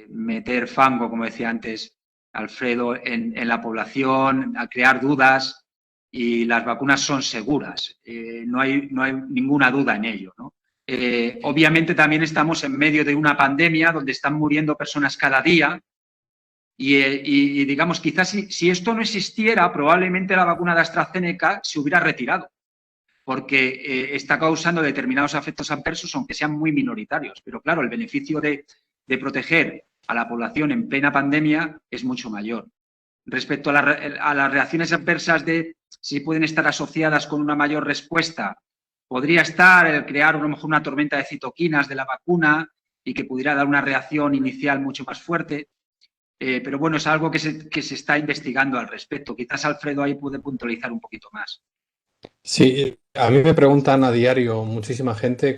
Speaker 3: meter fango, como decía antes Alfredo, en la población, a crear dudas, y las vacunas son seguras. No hay ninguna duda en ello, ¿no? Obviamente también estamos en medio de una pandemia donde están muriendo personas cada día y digamos, quizás si esto no existiera, probablemente la vacuna de AstraZeneca se hubiera retirado, porque está causando determinados efectos adversos, aunque sean muy minoritarios. Pero claro, el beneficio de proteger a la población en plena pandemia es mucho mayor. Respecto a las reacciones adversas de si pueden estar asociadas con una mayor respuesta, podría estar el crear a lo mejor una tormenta de citoquinas de la vacuna y que pudiera dar una reacción inicial mucho más fuerte. Pero bueno, es algo que se está investigando al respecto. Quizás Alfredo ahí puede puntualizar un poquito más.
Speaker 2: Sí, a mí me preguntan a diario muchísima gente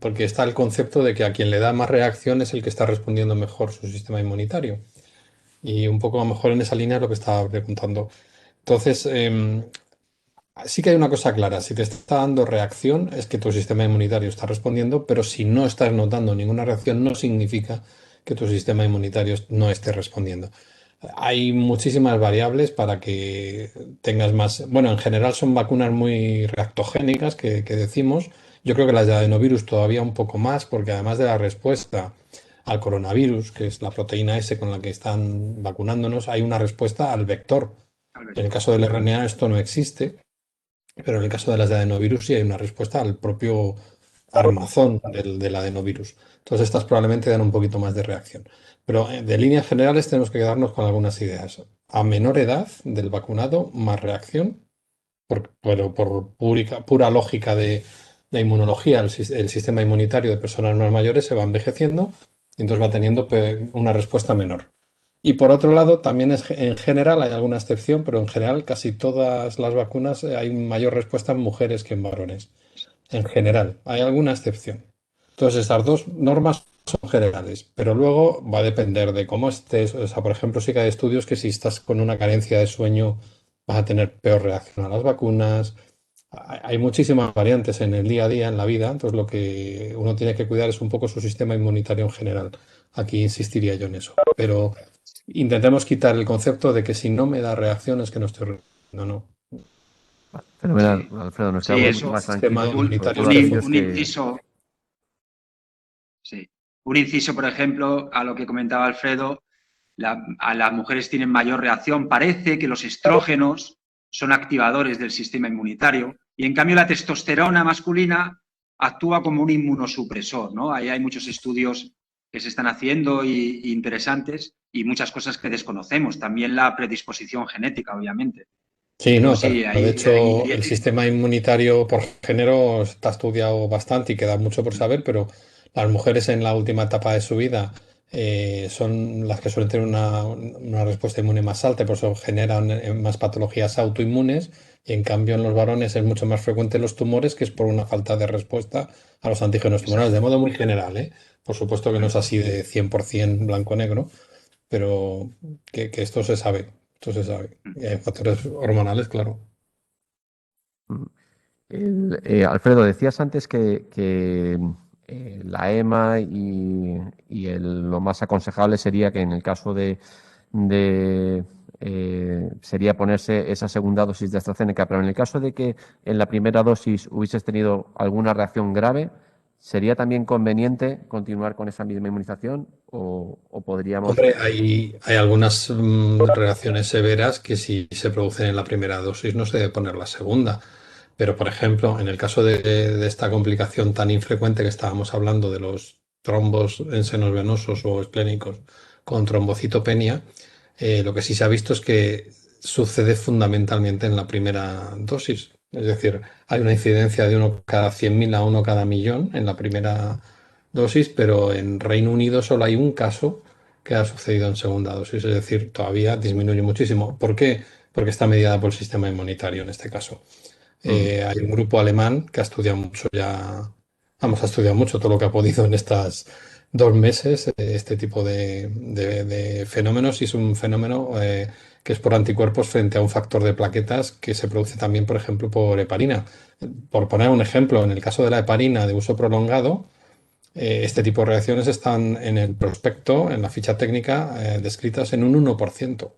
Speaker 2: porque está el concepto de que a quien le da más reacción es el que está respondiendo mejor su sistema inmunitario. Y un poco a lo mejor en esa línea es lo que estaba preguntando. Entonces, sí que hay una cosa clara, si te está dando reacción es que tu sistema inmunitario está respondiendo, pero si no estás notando ninguna reacción no significa que tu sistema inmunitario no esté respondiendo. Hay muchísimas variables para que tengas más, bueno, en general son vacunas muy reactogénicas que decimos. Yo creo que las de adenovirus todavía un poco más, porque además de la respuesta al coronavirus, que es la proteína S con la que están vacunándonos, hay una respuesta al vector. En el caso del RNA esto no existe. Pero en el caso de las de adenovirus sí hay una respuesta al propio armazón del adenovirus. Entonces estas probablemente dan un poquito más de reacción. Pero de líneas generales tenemos que quedarnos con algunas ideas. A menor edad del vacunado, más reacción, pero por pura lógica de inmunología, el sistema inmunitario de personas más mayores se va envejeciendo y entonces va teniendo una respuesta menor. Y por otro lado, también en general, hay alguna excepción, pero en general casi todas las vacunas hay mayor respuesta en mujeres que en varones. En general, hay alguna excepción. Entonces, estas dos normas son generales, pero luego va a depender de cómo estés. O sea, por ejemplo, sí que hay estudios que si estás con una carencia de sueño vas a tener peor reacción a las vacunas. Hay muchísimas variantes en el día a día, en la vida, entonces lo que uno tiene que cuidar es un poco su sistema inmunitario en general. Aquí insistiría yo en eso. Pero intentemos quitar el concepto de que si no me da reacción es que no estoy respondiendo, no.
Speaker 1: Fenomenal,
Speaker 3: Sí,
Speaker 1: Alfredo, nos
Speaker 3: sí,
Speaker 1: quedamos mucho
Speaker 3: eso.
Speaker 1: más
Speaker 2: Sistema
Speaker 1: tranquilos, sobre
Speaker 2: inmunitario
Speaker 1: todo
Speaker 2: esté
Speaker 1: aquellos
Speaker 3: Un
Speaker 1: que...
Speaker 3: inciso, sí. Un inciso, por ejemplo, a lo que comentaba Alfredo, a las mujeres tienen mayor reacción. Parece que los estrógenos son activadores del sistema inmunitario y en cambio la testosterona masculina actúa como un inmunosupresor, ¿no? Ahí hay muchos estudios que se están haciendo y interesantes y muchas cosas que desconocemos. También la predisposición genética, obviamente.
Speaker 2: Sí,
Speaker 3: Pero
Speaker 2: no,
Speaker 3: sí,
Speaker 2: pero de hecho el sistema inmunitario por género está estudiado bastante y queda mucho por saber, pero las mujeres en la última etapa de su vida son las que suelen tener una respuesta inmune más alta y por eso generan más patologías autoinmunes y en cambio en los varones es mucho más frecuente los tumores que es por una falta de respuesta a los antígenos tumorales, de modo muy general, ¿eh? Por supuesto que no es así de 100% blanco-negro, pero que esto se sabe. Esto se sabe. Y hay factores hormonales, claro.
Speaker 1: Alfredo, decías antes que la EMA lo más aconsejable sería que en el caso sería ponerse esa segunda dosis de AstraZeneca, pero en el caso de que en la primera dosis hubieses tenido alguna reacción grave, ¿sería también conveniente continuar con esa misma inmunización o podríamos...
Speaker 2: Hombre, hay algunas reacciones severas que si se producen en la primera dosis no se debe poner la segunda. Pero, por ejemplo, en el caso de esta complicación tan infrecuente que estábamos hablando de los trombos en senos venosos o esplénicos con trombocitopenia, lo que sí se ha visto es que sucede fundamentalmente en la primera dosis. Es decir, hay una incidencia de uno cada 100.000 a uno cada millón en la primera dosis, pero en Reino Unido solo hay un caso que ha sucedido en segunda dosis. Es decir, todavía disminuye muchísimo. ¿Por qué? Porque está mediada por el sistema inmunitario en este caso. Hay un grupo alemán que ha estudiado mucho ya, vamos, ha estudiado mucho todo lo que ha podido en estas 2 meses, este tipo de fenómenos, y es un fenómeno que es por anticuerpos frente a un factor de plaquetas que se produce también, por ejemplo, por heparina. Por poner un ejemplo, en el caso de la heparina de uso prolongado, este tipo de reacciones están en el prospecto, en la ficha técnica, descritas en un 1%.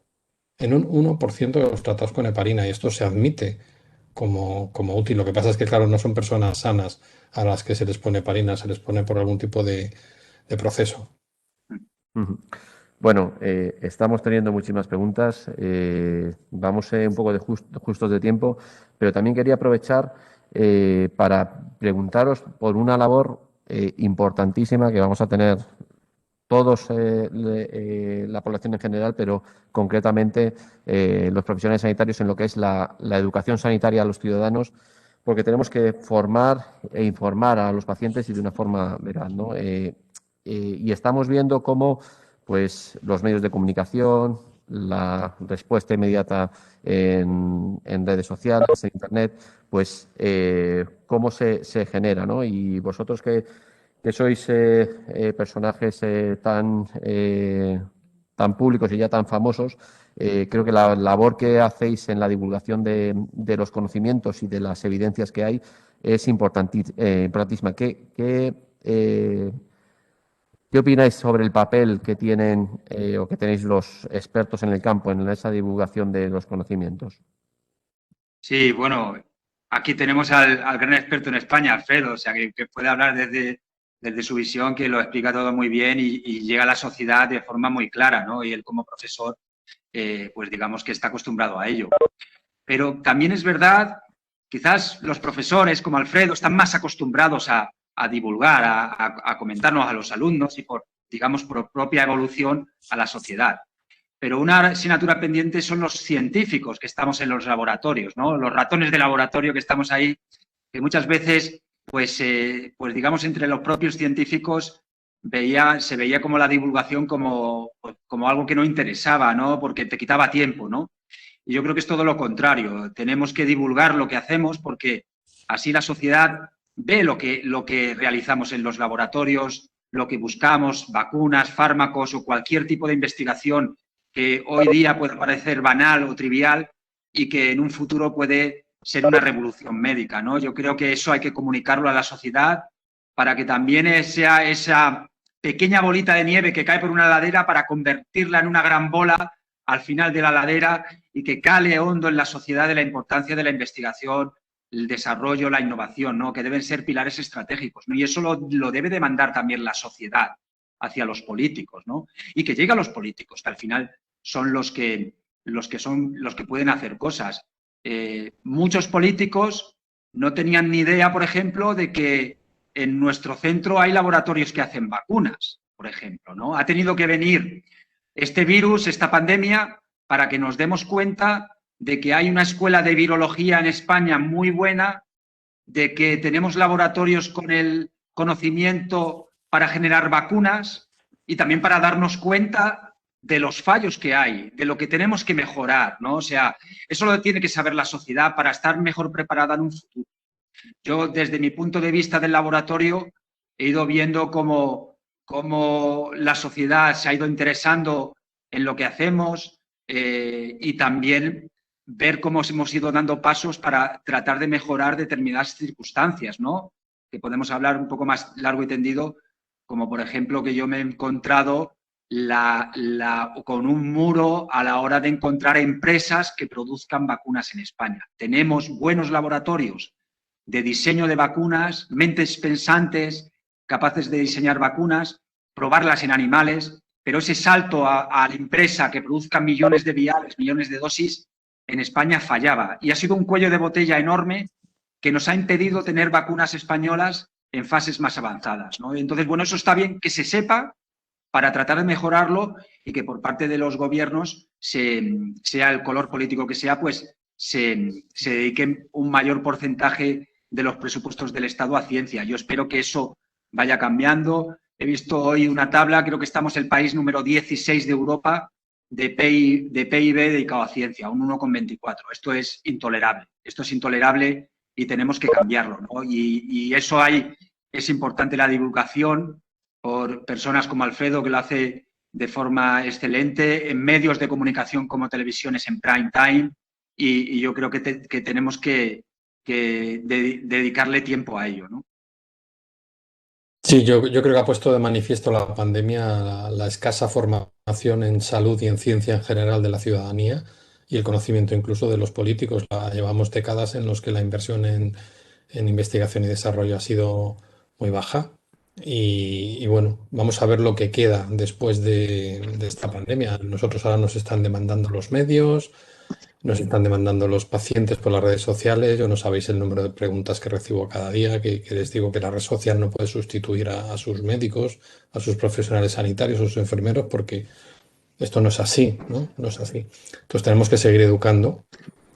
Speaker 2: En un 1% de los tratados con heparina, y esto se admite como útil. Lo que pasa es que, claro, no son personas sanas a las que se les pone heparina, se les pone por algún tipo de proceso.
Speaker 1: Ujú. Bueno, estamos teniendo muchísimas preguntas. Vamos un poco justos de tiempo, pero también quería aprovechar para preguntaros por una labor importantísima que vamos a tener todos, la población en general, pero concretamente los profesionales sanitarios en lo que es la educación sanitaria a los ciudadanos porque tenemos que formar e informar a los pacientes y de una forma veraz, ¿no? Y estamos viendo cómo pues, los medios de comunicación, la respuesta inmediata en redes sociales, en Internet, pues cómo se genera, ¿no? Y vosotros que sois personajes tan públicos y ya tan famosos, creo que la labor que hacéis en la divulgación de los conocimientos y de las evidencias que hay es importantísima. ¿Qué opináis sobre el papel que tienen o que tenéis los expertos en el campo en esa divulgación de los conocimientos?
Speaker 3: Sí, bueno, aquí tenemos al gran experto en España, Alfredo, o sea, que puede hablar desde su visión, que lo explica todo muy bien y llega a la sociedad de forma muy clara, ¿no? Y él como profesor, pues digamos que está acostumbrado a ello. Pero también es verdad, quizás los profesores como Alfredo están más acostumbrados a divulgar, a comentarnos a los alumnos y digamos, por propia evolución a la sociedad. Pero una asignatura pendiente son los científicos que estamos en los laboratorios, ¿no? Los ratones de laboratorio que estamos ahí, que muchas veces, pues digamos, entre los propios científicos se veía como la divulgación como algo que no interesaba, ¿no? Porque te quitaba tiempo, ¿no? Y yo creo que es todo lo contrario. Tenemos que divulgar lo que hacemos porque así la sociedad ve lo que realizamos en los laboratorios, lo que buscamos, vacunas, fármacos o cualquier tipo de investigación que hoy día puede parecer banal o trivial y que en un futuro puede ser una revolución médica, ¿no? Yo creo que eso hay que comunicarlo a la sociedad para que también sea esa pequeña bolita de nieve que cae por una ladera para convertirla en una gran bola al final de la ladera y que cale hondo en la sociedad de la importancia de la investigación, el desarrollo, la innovación, ¿no? Que deben ser pilares estratégicos, ¿no? Y eso lo debe demandar también la sociedad hacia los políticos, ¿no? Y que llegue a los políticos, que al final son los que pueden hacer cosas. Muchos políticos no tenían ni idea, por ejemplo, de que en nuestro centro hay laboratorios que hacen vacunas, por ejemplo, ¿no? Ha tenido que venir este virus, esta pandemia, para que nos demos cuenta de que hay una escuela de virología en España muy buena, de que tenemos laboratorios con el conocimiento para generar vacunas y también para darnos cuenta de los fallos que hay, de lo que tenemos que mejorar, ¿no? O sea, eso lo tiene que saber la sociedad para estar mejor preparada en un futuro. Yo, desde mi punto de vista del laboratorio, he ido viendo cómo la sociedad se ha ido interesando en lo que hacemos y también ver cómo hemos ido dando pasos para tratar de mejorar determinadas circunstancias, ¿no? Que podemos hablar un poco más largo y tendido, como por ejemplo que yo me he encontrado con un muro a la hora de encontrar empresas que produzcan vacunas en España. Tenemos buenos laboratorios de diseño de vacunas, mentes pensantes, capaces de diseñar vacunas, probarlas en animales, pero ese salto a la empresa que produzca millones de viales, millones de dosis, en España fallaba. Y ha sido un cuello de botella enorme que nos ha impedido tener vacunas españolas en fases más avanzadas, ¿no? Entonces, bueno, eso está bien que se sepa para tratar de mejorarlo y que por parte de los gobiernos, sea el color político que sea, pues se dedique un mayor porcentaje de los presupuestos del Estado a ciencia. Yo espero que eso vaya cambiando. He visto hoy una tabla, creo que estamos el país número 16 de Europa de PIB dedicado a ciencia, un 1,24. Esto es intolerable y tenemos que cambiarlo, ¿no? Y eso es importante la divulgación por personas como Alfredo, que lo hace de forma excelente, en medios de comunicación como televisiones en prime time, y yo creo que tenemos que dedicarle tiempo a ello, ¿no?
Speaker 2: Sí, yo creo que ha puesto de manifiesto la pandemia la escasa formación en salud y en ciencia en general de la ciudadanía y el conocimiento incluso de los políticos. Llevamos décadas en los que la inversión en investigación y desarrollo ha sido muy baja. Y bueno, vamos a ver lo que queda después de esta pandemia. Nosotros ahora nos están demandando los medios, nos están demandando los pacientes por las redes sociales. Yo no sabéis el número de preguntas que recibo cada día, que les digo que la red social no puede sustituir a sus médicos, a sus profesionales sanitarios, a sus enfermeros, porque esto no es así, ¿no? No es así. Entonces tenemos que seguir educando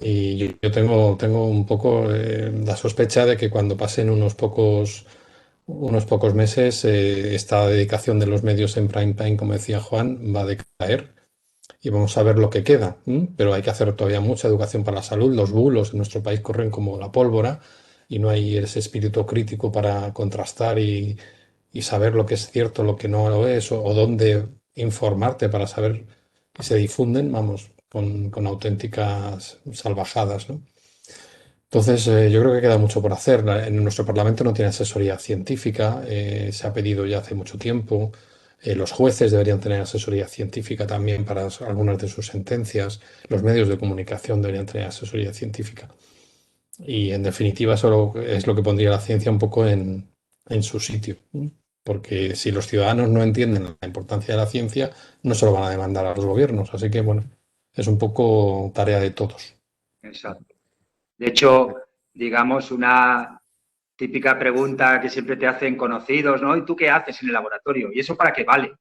Speaker 2: Y yo tengo un poco la sospecha de que cuando pasen unos pocos meses, esta dedicación de los medios en prime time, como decía Juan, va a decaer y vamos a ver lo que queda. Pero hay que hacer todavía mucha educación para la salud. Los bulos en nuestro país corren como la pólvora y no hay ese espíritu crítico para contrastar y saber lo que es cierto, lo que no lo es, o dónde informarte para saber que se difunden, vamos, con auténticas salvajadas, ¿no? Entonces, yo creo que queda mucho por hacer. En nuestro Parlamento no tiene asesoría científica, se ha pedido ya hace mucho tiempo. Los jueces deberían tener asesoría científica también para algunas de sus sentencias. Los medios de comunicación deberían tener asesoría científica. Y en definitiva, eso es lo que pondría la ciencia un poco en su sitio. Porque si los ciudadanos no entienden la importancia de la ciencia, no se lo van a demandar a los gobiernos. Así que, bueno, es un poco tarea de todos.
Speaker 3: Exacto. De hecho, digamos, una típica pregunta que siempre te hacen conocidos, ¿no? ¿Y tú qué haces en el laboratorio? ¿Y eso para qué vale?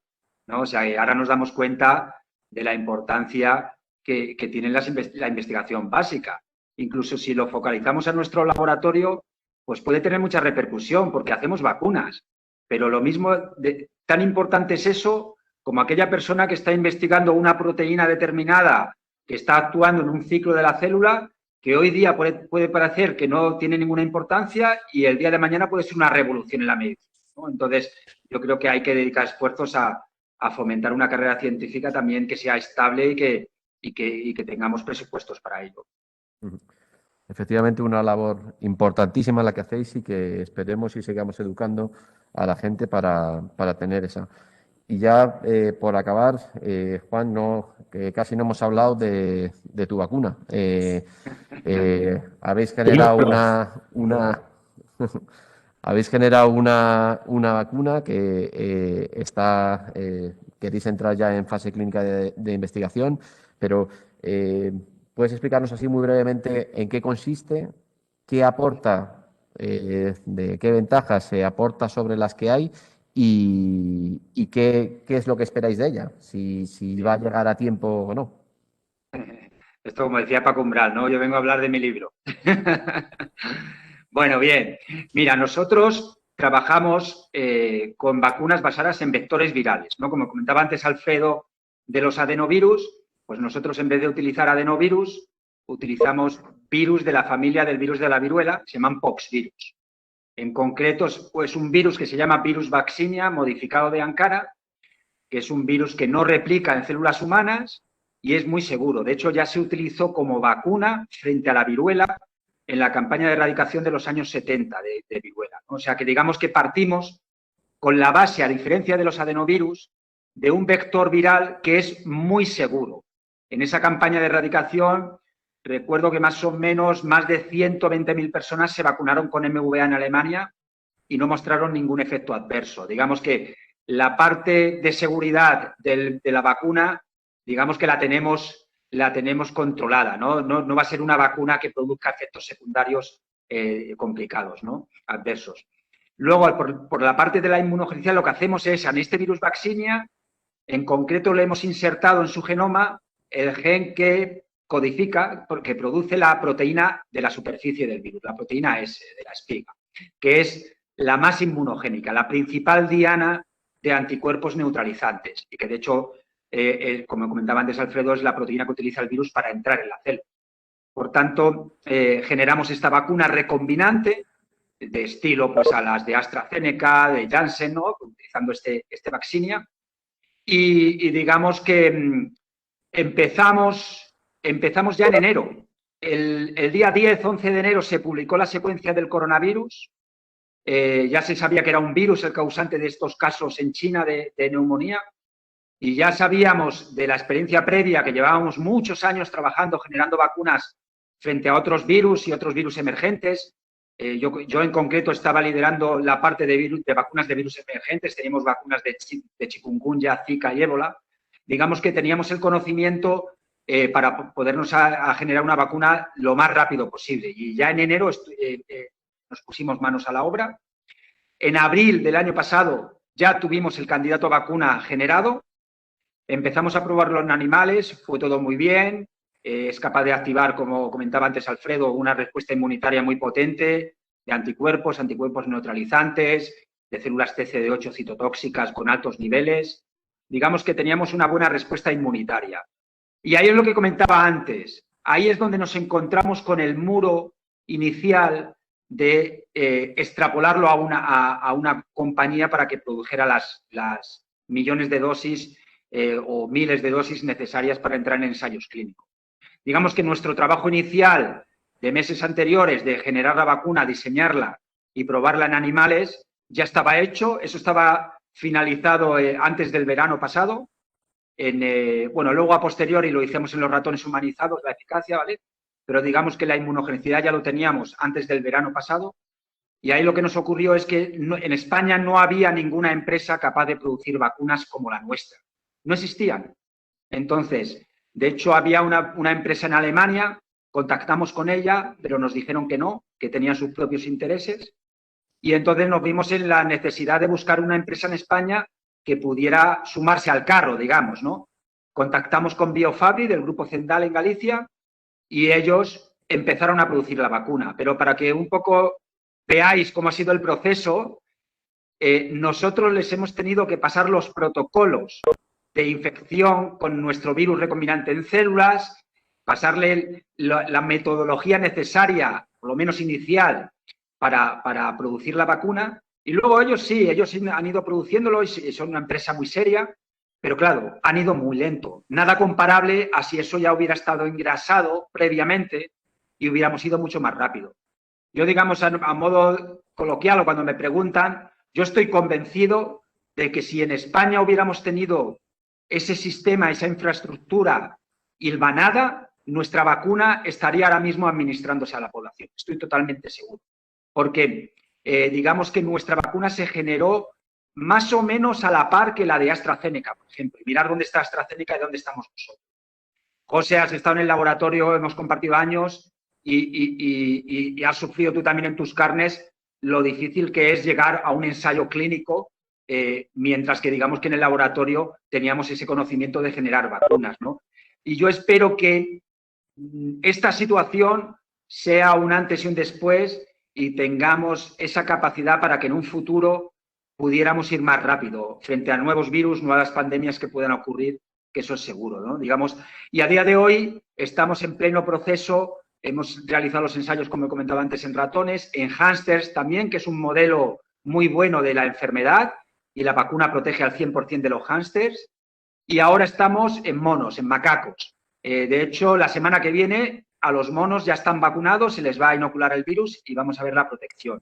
Speaker 3: ¿No? O sea, ahora nos damos cuenta de la importancia que tiene la investigación básica. Incluso si lo focalizamos a nuestro laboratorio, pues puede tener mucha repercusión porque hacemos vacunas. Pero lo mismo, tan importante es eso como aquella persona que está investigando una proteína determinada que está actuando en un ciclo de la célula, que hoy día puede parecer que no tiene ninguna importancia y el día de mañana puede ser una revolución en la medicina, ¿no? Entonces, yo creo que hay que dedicar esfuerzos a fomentar una carrera científica también que sea estable y que tengamos presupuestos para ello.
Speaker 1: Efectivamente, una labor importantísima la que hacéis y que esperemos y sigamos educando a la gente para tener esa. Y ya por acabar, Juan, que casi no hemos hablado de tu vacuna. Habéis generado habéis generado una vacuna que queréis entrar ya en fase clínica de investigación, pero ¿puedes explicarnos así muy brevemente en qué consiste, qué aporta, de qué ventajas se aporta sobre las que hay y qué es lo que esperáis de ella? Si va a llegar a tiempo o no.
Speaker 3: Esto, como decía Paco Umbral, ¿no? Yo vengo a hablar de mi libro. Bueno, bien. Mira, nosotros trabajamos con vacunas basadas en vectores virales, ¿no? Como comentaba antes Alfredo de los adenovirus, pues nosotros en vez de utilizar adenovirus, utilizamos virus de la familia del virus de la viruela, se llaman poxvirus. En concreto, pues un virus que se llama virus vaccinia modificado de Ankara, que es un virus que no replica en células humanas y es muy seguro. De hecho, ya se utilizó como vacuna frente a la viruela en la campaña de erradicación de los años 70 de viruela. O sea, que digamos que partimos con la base, a diferencia de los adenovirus, de un vector viral que es muy seguro. En esa campaña de erradicación, recuerdo que más o menos más de 120.000 personas se vacunaron con MVA en Alemania y no mostraron ningún efecto adverso. Digamos que la parte de seguridad de la vacuna, digamos que la tenemos controlada, ¿no? No va a ser una vacuna que produzca efectos secundarios complicados, ¿no? Adversos. Luego, por la parte de la inmunogenicida, lo que hacemos es, en este virus vaccinia, en concreto le hemos insertado en su genoma el gen que codifica, que produce la proteína de la superficie del virus, la proteína S de la espiga, que es la más inmunogénica, la principal diana de anticuerpos neutralizantes y que, de hecho, como comentaba antes Alfredo, es la proteína que utiliza el virus para entrar en la célula. Por tanto, generamos esta vacuna recombinante de estilo pues, a las de AstraZeneca, de Janssen, ¿no? Utilizando este vaccinia. Y digamos que empezamos ya en enero. El día 10, 11 de enero se publicó la secuencia del coronavirus. Ya se sabía que era un virus el causante de estos casos en China de neumonía y ya sabíamos de la experiencia previa que llevábamos muchos años trabajando, generando vacunas frente a otros virus y otros virus emergentes. Yo en concreto estaba liderando la parte de vacunas de virus emergentes, teníamos vacunas de chikungunya, Zika y ébola. Digamos que teníamos el conocimiento para podernos a generar una vacuna lo más rápido posible y ya en enero nos pusimos manos a la obra. En abril del año pasado ya tuvimos el candidato a vacuna generado. Empezamos a probarlo en animales, fue todo muy bien.
Speaker 4: es capaz de activar, como comentaba antes Alfredo, una respuesta inmunitaria muy potente de anticuerpos, anticuerpos neutralizantes, de células TCD8 citotóxicas con altos niveles. Digamos que teníamos una buena respuesta inmunitaria. Y ahí es lo que comentaba antes. Ahí es donde nos encontramos con el muro inicial de extrapolarlo a una compañía para que produjera las millones de dosis o miles de dosis necesarias para entrar en ensayos clínicos. Digamos que nuestro trabajo inicial de meses anteriores de generar la vacuna, diseñarla y probarla en animales ya estaba hecho. Eso estaba finalizado antes del verano pasado. Bueno, luego a posteriori lo hicimos en los ratones humanizados, la eficacia, ¿vale? Pero digamos que la inmunogenicidad ya lo teníamos antes del verano pasado. Y ahí lo que nos ocurrió es que en España no había ninguna empresa capaz de producir vacunas como la nuestra. No existían. Entonces, de hecho, había una empresa en Alemania, contactamos con ella, pero nos dijeron que no, que tenían sus propios intereses. Y entonces nos vimos en la necesidad de buscar una empresa en España que pudiera sumarse al carro, digamos, ¿no? Contactamos con Biofabri del Grupo Zendal en Galicia y ellos empezaron a producir la vacuna. Pero para que un poco veáis cómo ha sido el proceso, nosotros les hemos tenido que pasar los protocolos de infección con nuestro virus recombinante en células, pasarle la metodología necesaria, por lo menos inicial, para producir la vacuna. Y luego ellos sí, ellos han ido produciéndolo y son una empresa muy seria, pero claro, han ido muy lento. Nada comparable a si eso ya hubiera estado engrasado previamente y hubiéramos ido mucho más rápido. Yo, digamos, a modo coloquial o cuando me preguntan, yo estoy convencido de que si en España hubiéramos tenido ese sistema, esa infraestructura hilvanada, nuestra vacuna estaría ahora mismo administrándose a la población. Estoy totalmente seguro. Porque digamos que nuestra vacuna se generó más o menos a la par que la de AstraZeneca, por ejemplo. Y mirar dónde está AstraZeneca y dónde estamos nosotros. José, has estado en el laboratorio, hemos compartido años y has sufrido tú también en tus carnes lo difícil que es llegar a un ensayo clínico, mientras que digamos que en el laboratorio teníamos ese conocimiento de generar vacunas, ¿no? Y yo espero que esta situación sea un antes y un después y tengamos esa capacidad para que en un futuro pudiéramos ir más rápido frente a nuevos virus, nuevas pandemias que puedan ocurrir, que eso es seguro, ¿no? Digamos, y a día de hoy estamos en pleno proceso, hemos realizado los ensayos, como he comentado antes, en ratones, en hámsters también, que es un modelo muy bueno de la enfermedad y la vacuna protege al 100% de los hámsters, y ahora estamos en monos, en macacos. De hecho, la semana que viene a los monos ya están vacunados, se les va a inocular el virus y vamos a ver la protección.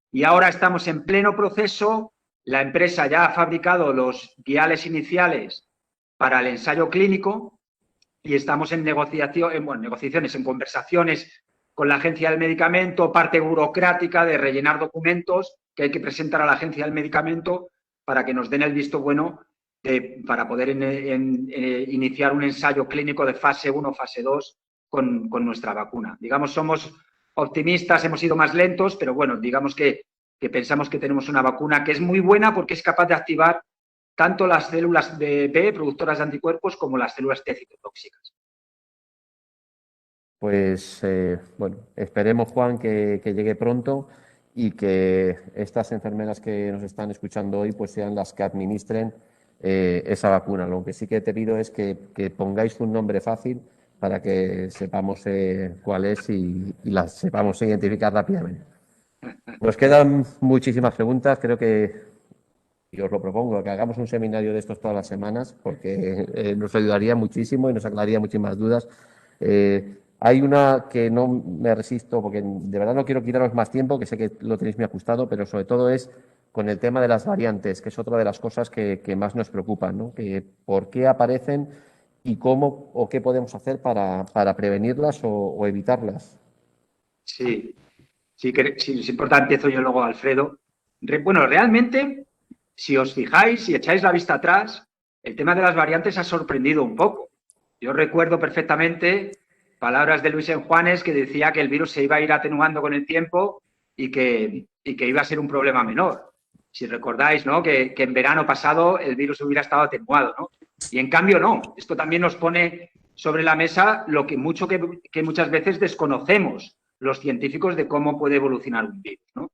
Speaker 4: Y ahora estamos en pleno proceso, la empresa ya ha fabricado los viales iniciales para el ensayo clínico y estamos en negociaciones, en conversaciones con la Agencia del Medicamento, parte burocrática de rellenar documentos que hay que presentar a la Agencia del Medicamento para que nos den el visto bueno para poder iniciar un ensayo clínico de fase 1, fase 2 con nuestra vacuna. Digamos, somos optimistas, hemos ido más lentos, pero bueno, digamos que pensamos que tenemos una vacuna que es muy buena porque es capaz de activar tanto las células de B, productoras de anticuerpos, como las células T citotóxicas.
Speaker 1: Pues, bueno, esperemos, Juan, que llegue pronto y que estas enfermeras que nos están escuchando hoy pues sean las que administren esa vacuna. Lo que sí que te pido es que pongáis un nombre fácil para que sepamos cuál es y la sepamos identificar rápidamente. Nos quedan muchísimas preguntas, creo que, y os lo propongo, que hagamos un seminario de estos todas las semanas, porque nos ayudaría muchísimo y nos aclararía muchísimas dudas. Hay una que no me resisto, porque de verdad no quiero quitaros más tiempo, que sé que lo tenéis muy ajustado, pero sobre todo es con el tema de las variantes, que es otra de las cosas que más nos preocupan, ¿no? Que por qué aparecen y cómo o qué podemos hacer para prevenirlas o evitarlas.
Speaker 4: Sí, si es importante, empiezo yo luego, Alfredo. Bueno, realmente, si os fijáis, si echáis la vista atrás, el tema de las variantes ha sorprendido un poco. Yo recuerdo perfectamente palabras de Luis Enjuanes que decía que el virus se iba a ir atenuando con el tiempo y que iba a ser un problema menor. Si recordáis, ¿no? Que en verano pasado el virus hubiera estado atenuado, ¿no? Y en cambio no. Esto también nos pone sobre la mesa lo que muchas veces desconocemos los científicos de cómo puede evolucionar un virus, ¿no?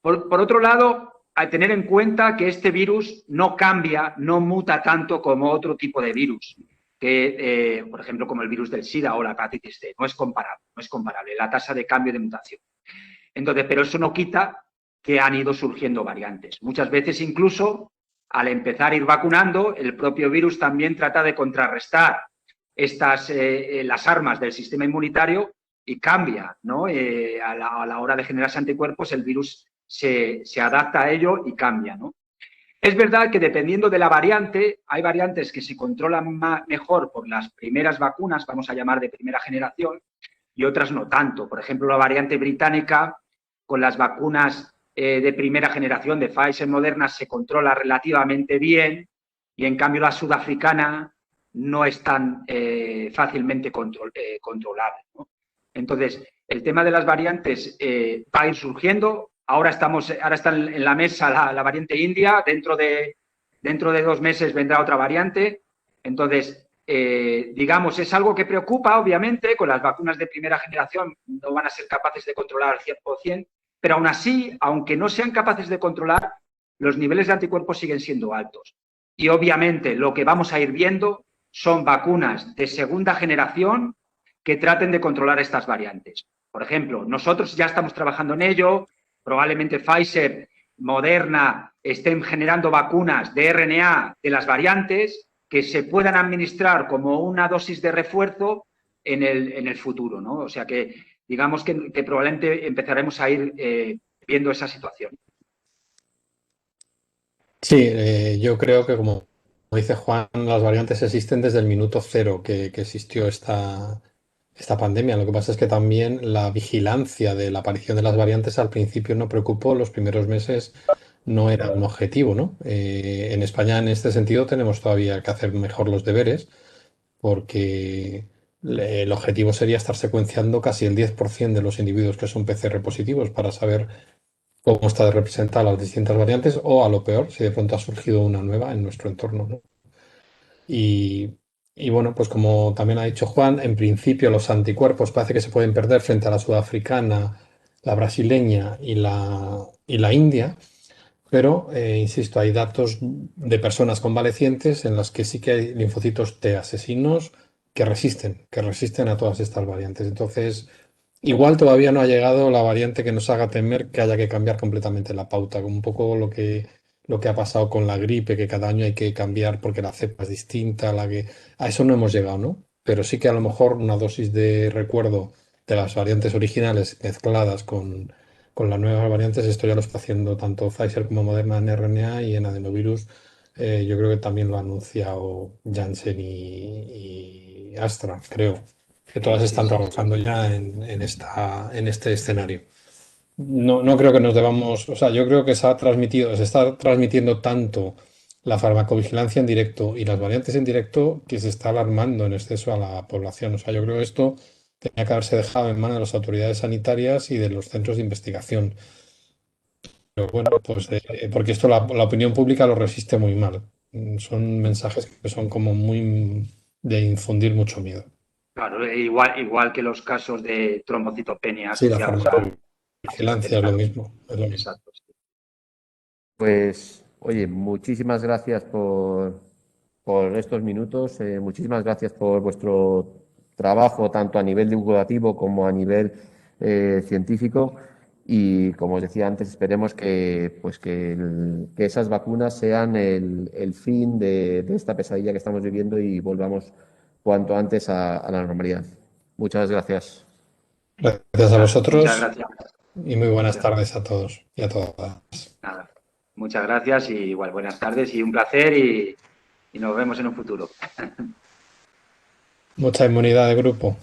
Speaker 4: Por otro lado, hay que tener en cuenta que este virus no cambia, no muta tanto como otro tipo de virus, que, por ejemplo, como el virus del SIDA o la hepatitis C. No es comparable la tasa de cambio de mutación. Entonces, pero eso no quita que han ido surgiendo variantes. Muchas veces incluso, al empezar a ir vacunando, el propio virus también trata de contrarrestar las armas del sistema inmunitario y cambia, ¿no? A la hora de generarse anticuerpos, el virus se adapta a ello y cambia, ¿no? Es verdad que dependiendo de la variante, hay variantes que se controlan mejor por las primeras vacunas, vamos a llamar de primera generación, y otras no tanto. Por ejemplo, la variante británica, con las vacunas de primera generación de Pfizer, Moderna, se controla relativamente bien, y en cambio la sudafricana no es tan fácilmente controlable, ¿no? Entonces, el tema de las variantes va a ir surgiendo. Ahora está en la mesa la variante india. Dentro de 2 meses vendrá otra variante. Entonces, digamos, es algo que preocupa, obviamente. Con las vacunas de primera generación no van a ser capaces de controlar al 100%, pero aún así, aunque no sean capaces de controlar, los niveles de anticuerpos siguen siendo altos. Y obviamente lo que vamos a ir viendo son vacunas de segunda generación que traten de controlar estas variantes. Por ejemplo, nosotros ya estamos trabajando en ello. Probablemente Pfizer, Moderna estén generando vacunas de RNA de las variantes que se puedan administrar como una dosis de refuerzo en el futuro, ¿no? O sea que digamos que probablemente empezaremos a ir viendo esa situación.
Speaker 2: Sí, yo creo que como dice Juan, las variantes existen desde el minuto cero que existió esta pandemia. Lo que pasa es que también la vigilancia de la aparición de las variantes al principio no preocupó, los primeros meses no era un objetivo, ¿no? En España, en este sentido, tenemos todavía que hacer mejor los deberes, porque el objetivo sería estar secuenciando casi el 10% de los individuos que son PCR positivos para saber cómo está representada las distintas variantes o, a lo peor, si de pronto ha surgido una nueva en nuestro entorno, ¿no? Y bueno, pues como también ha dicho Juan, en principio los anticuerpos parece que se pueden perder frente a la sudafricana, la brasileña y la india, pero insisto, hay datos de personas convalecientes en las que sí que hay linfocitos T asesinos que resisten a todas estas variantes. Entonces, igual todavía no ha llegado la variante que nos haga temer que haya que cambiar completamente la pauta, como un poco lo que ha pasado con la gripe, que cada año hay que cambiar porque la cepa es distinta, a eso no hemos llegado, ¿no? Pero sí que a lo mejor una dosis de recuerdo de las variantes originales mezcladas con las nuevas variantes, esto ya lo está haciendo tanto Pfizer como Moderna en RNA y en adenovirus. Yo creo que también lo ha anunciado Janssen y Astra, creo que todas están trabajando ya en este escenario. No creo que nos debamos, o sea, yo creo que se está transmitiendo tanto la farmacovigilancia en directo y las variantes en directo que se está alarmando en exceso a la población. O sea, yo creo que esto tenía que haberse dejado en manos de las autoridades sanitarias y de los centros de investigación. Pero bueno, pues porque esto la opinión pública lo resiste muy mal. Son mensajes que son como muy de infundir mucho miedo.
Speaker 4: Claro, igual que los casos de trombocitopenia
Speaker 2: Sí, la
Speaker 4: asociados a...
Speaker 2: farmacovigilancia es lo mismo.
Speaker 4: Exacto.
Speaker 1: Pues, oye, muchísimas gracias por estos minutos, muchísimas gracias por vuestro trabajo, tanto a nivel divulgativo como a nivel científico. Y como os decía antes, esperemos que esas vacunas sean el fin de esta pesadilla que estamos viviendo y volvamos cuanto antes a la normalidad. Muchas gracias.
Speaker 2: Gracias a vosotros
Speaker 4: Muchas gracias.
Speaker 2: y muy buenas tardes a todos y a todas.
Speaker 4: Nada, muchas gracias y igual buenas tardes y un placer y nos vemos en un futuro.
Speaker 2: Mucha inmunidad de grupo.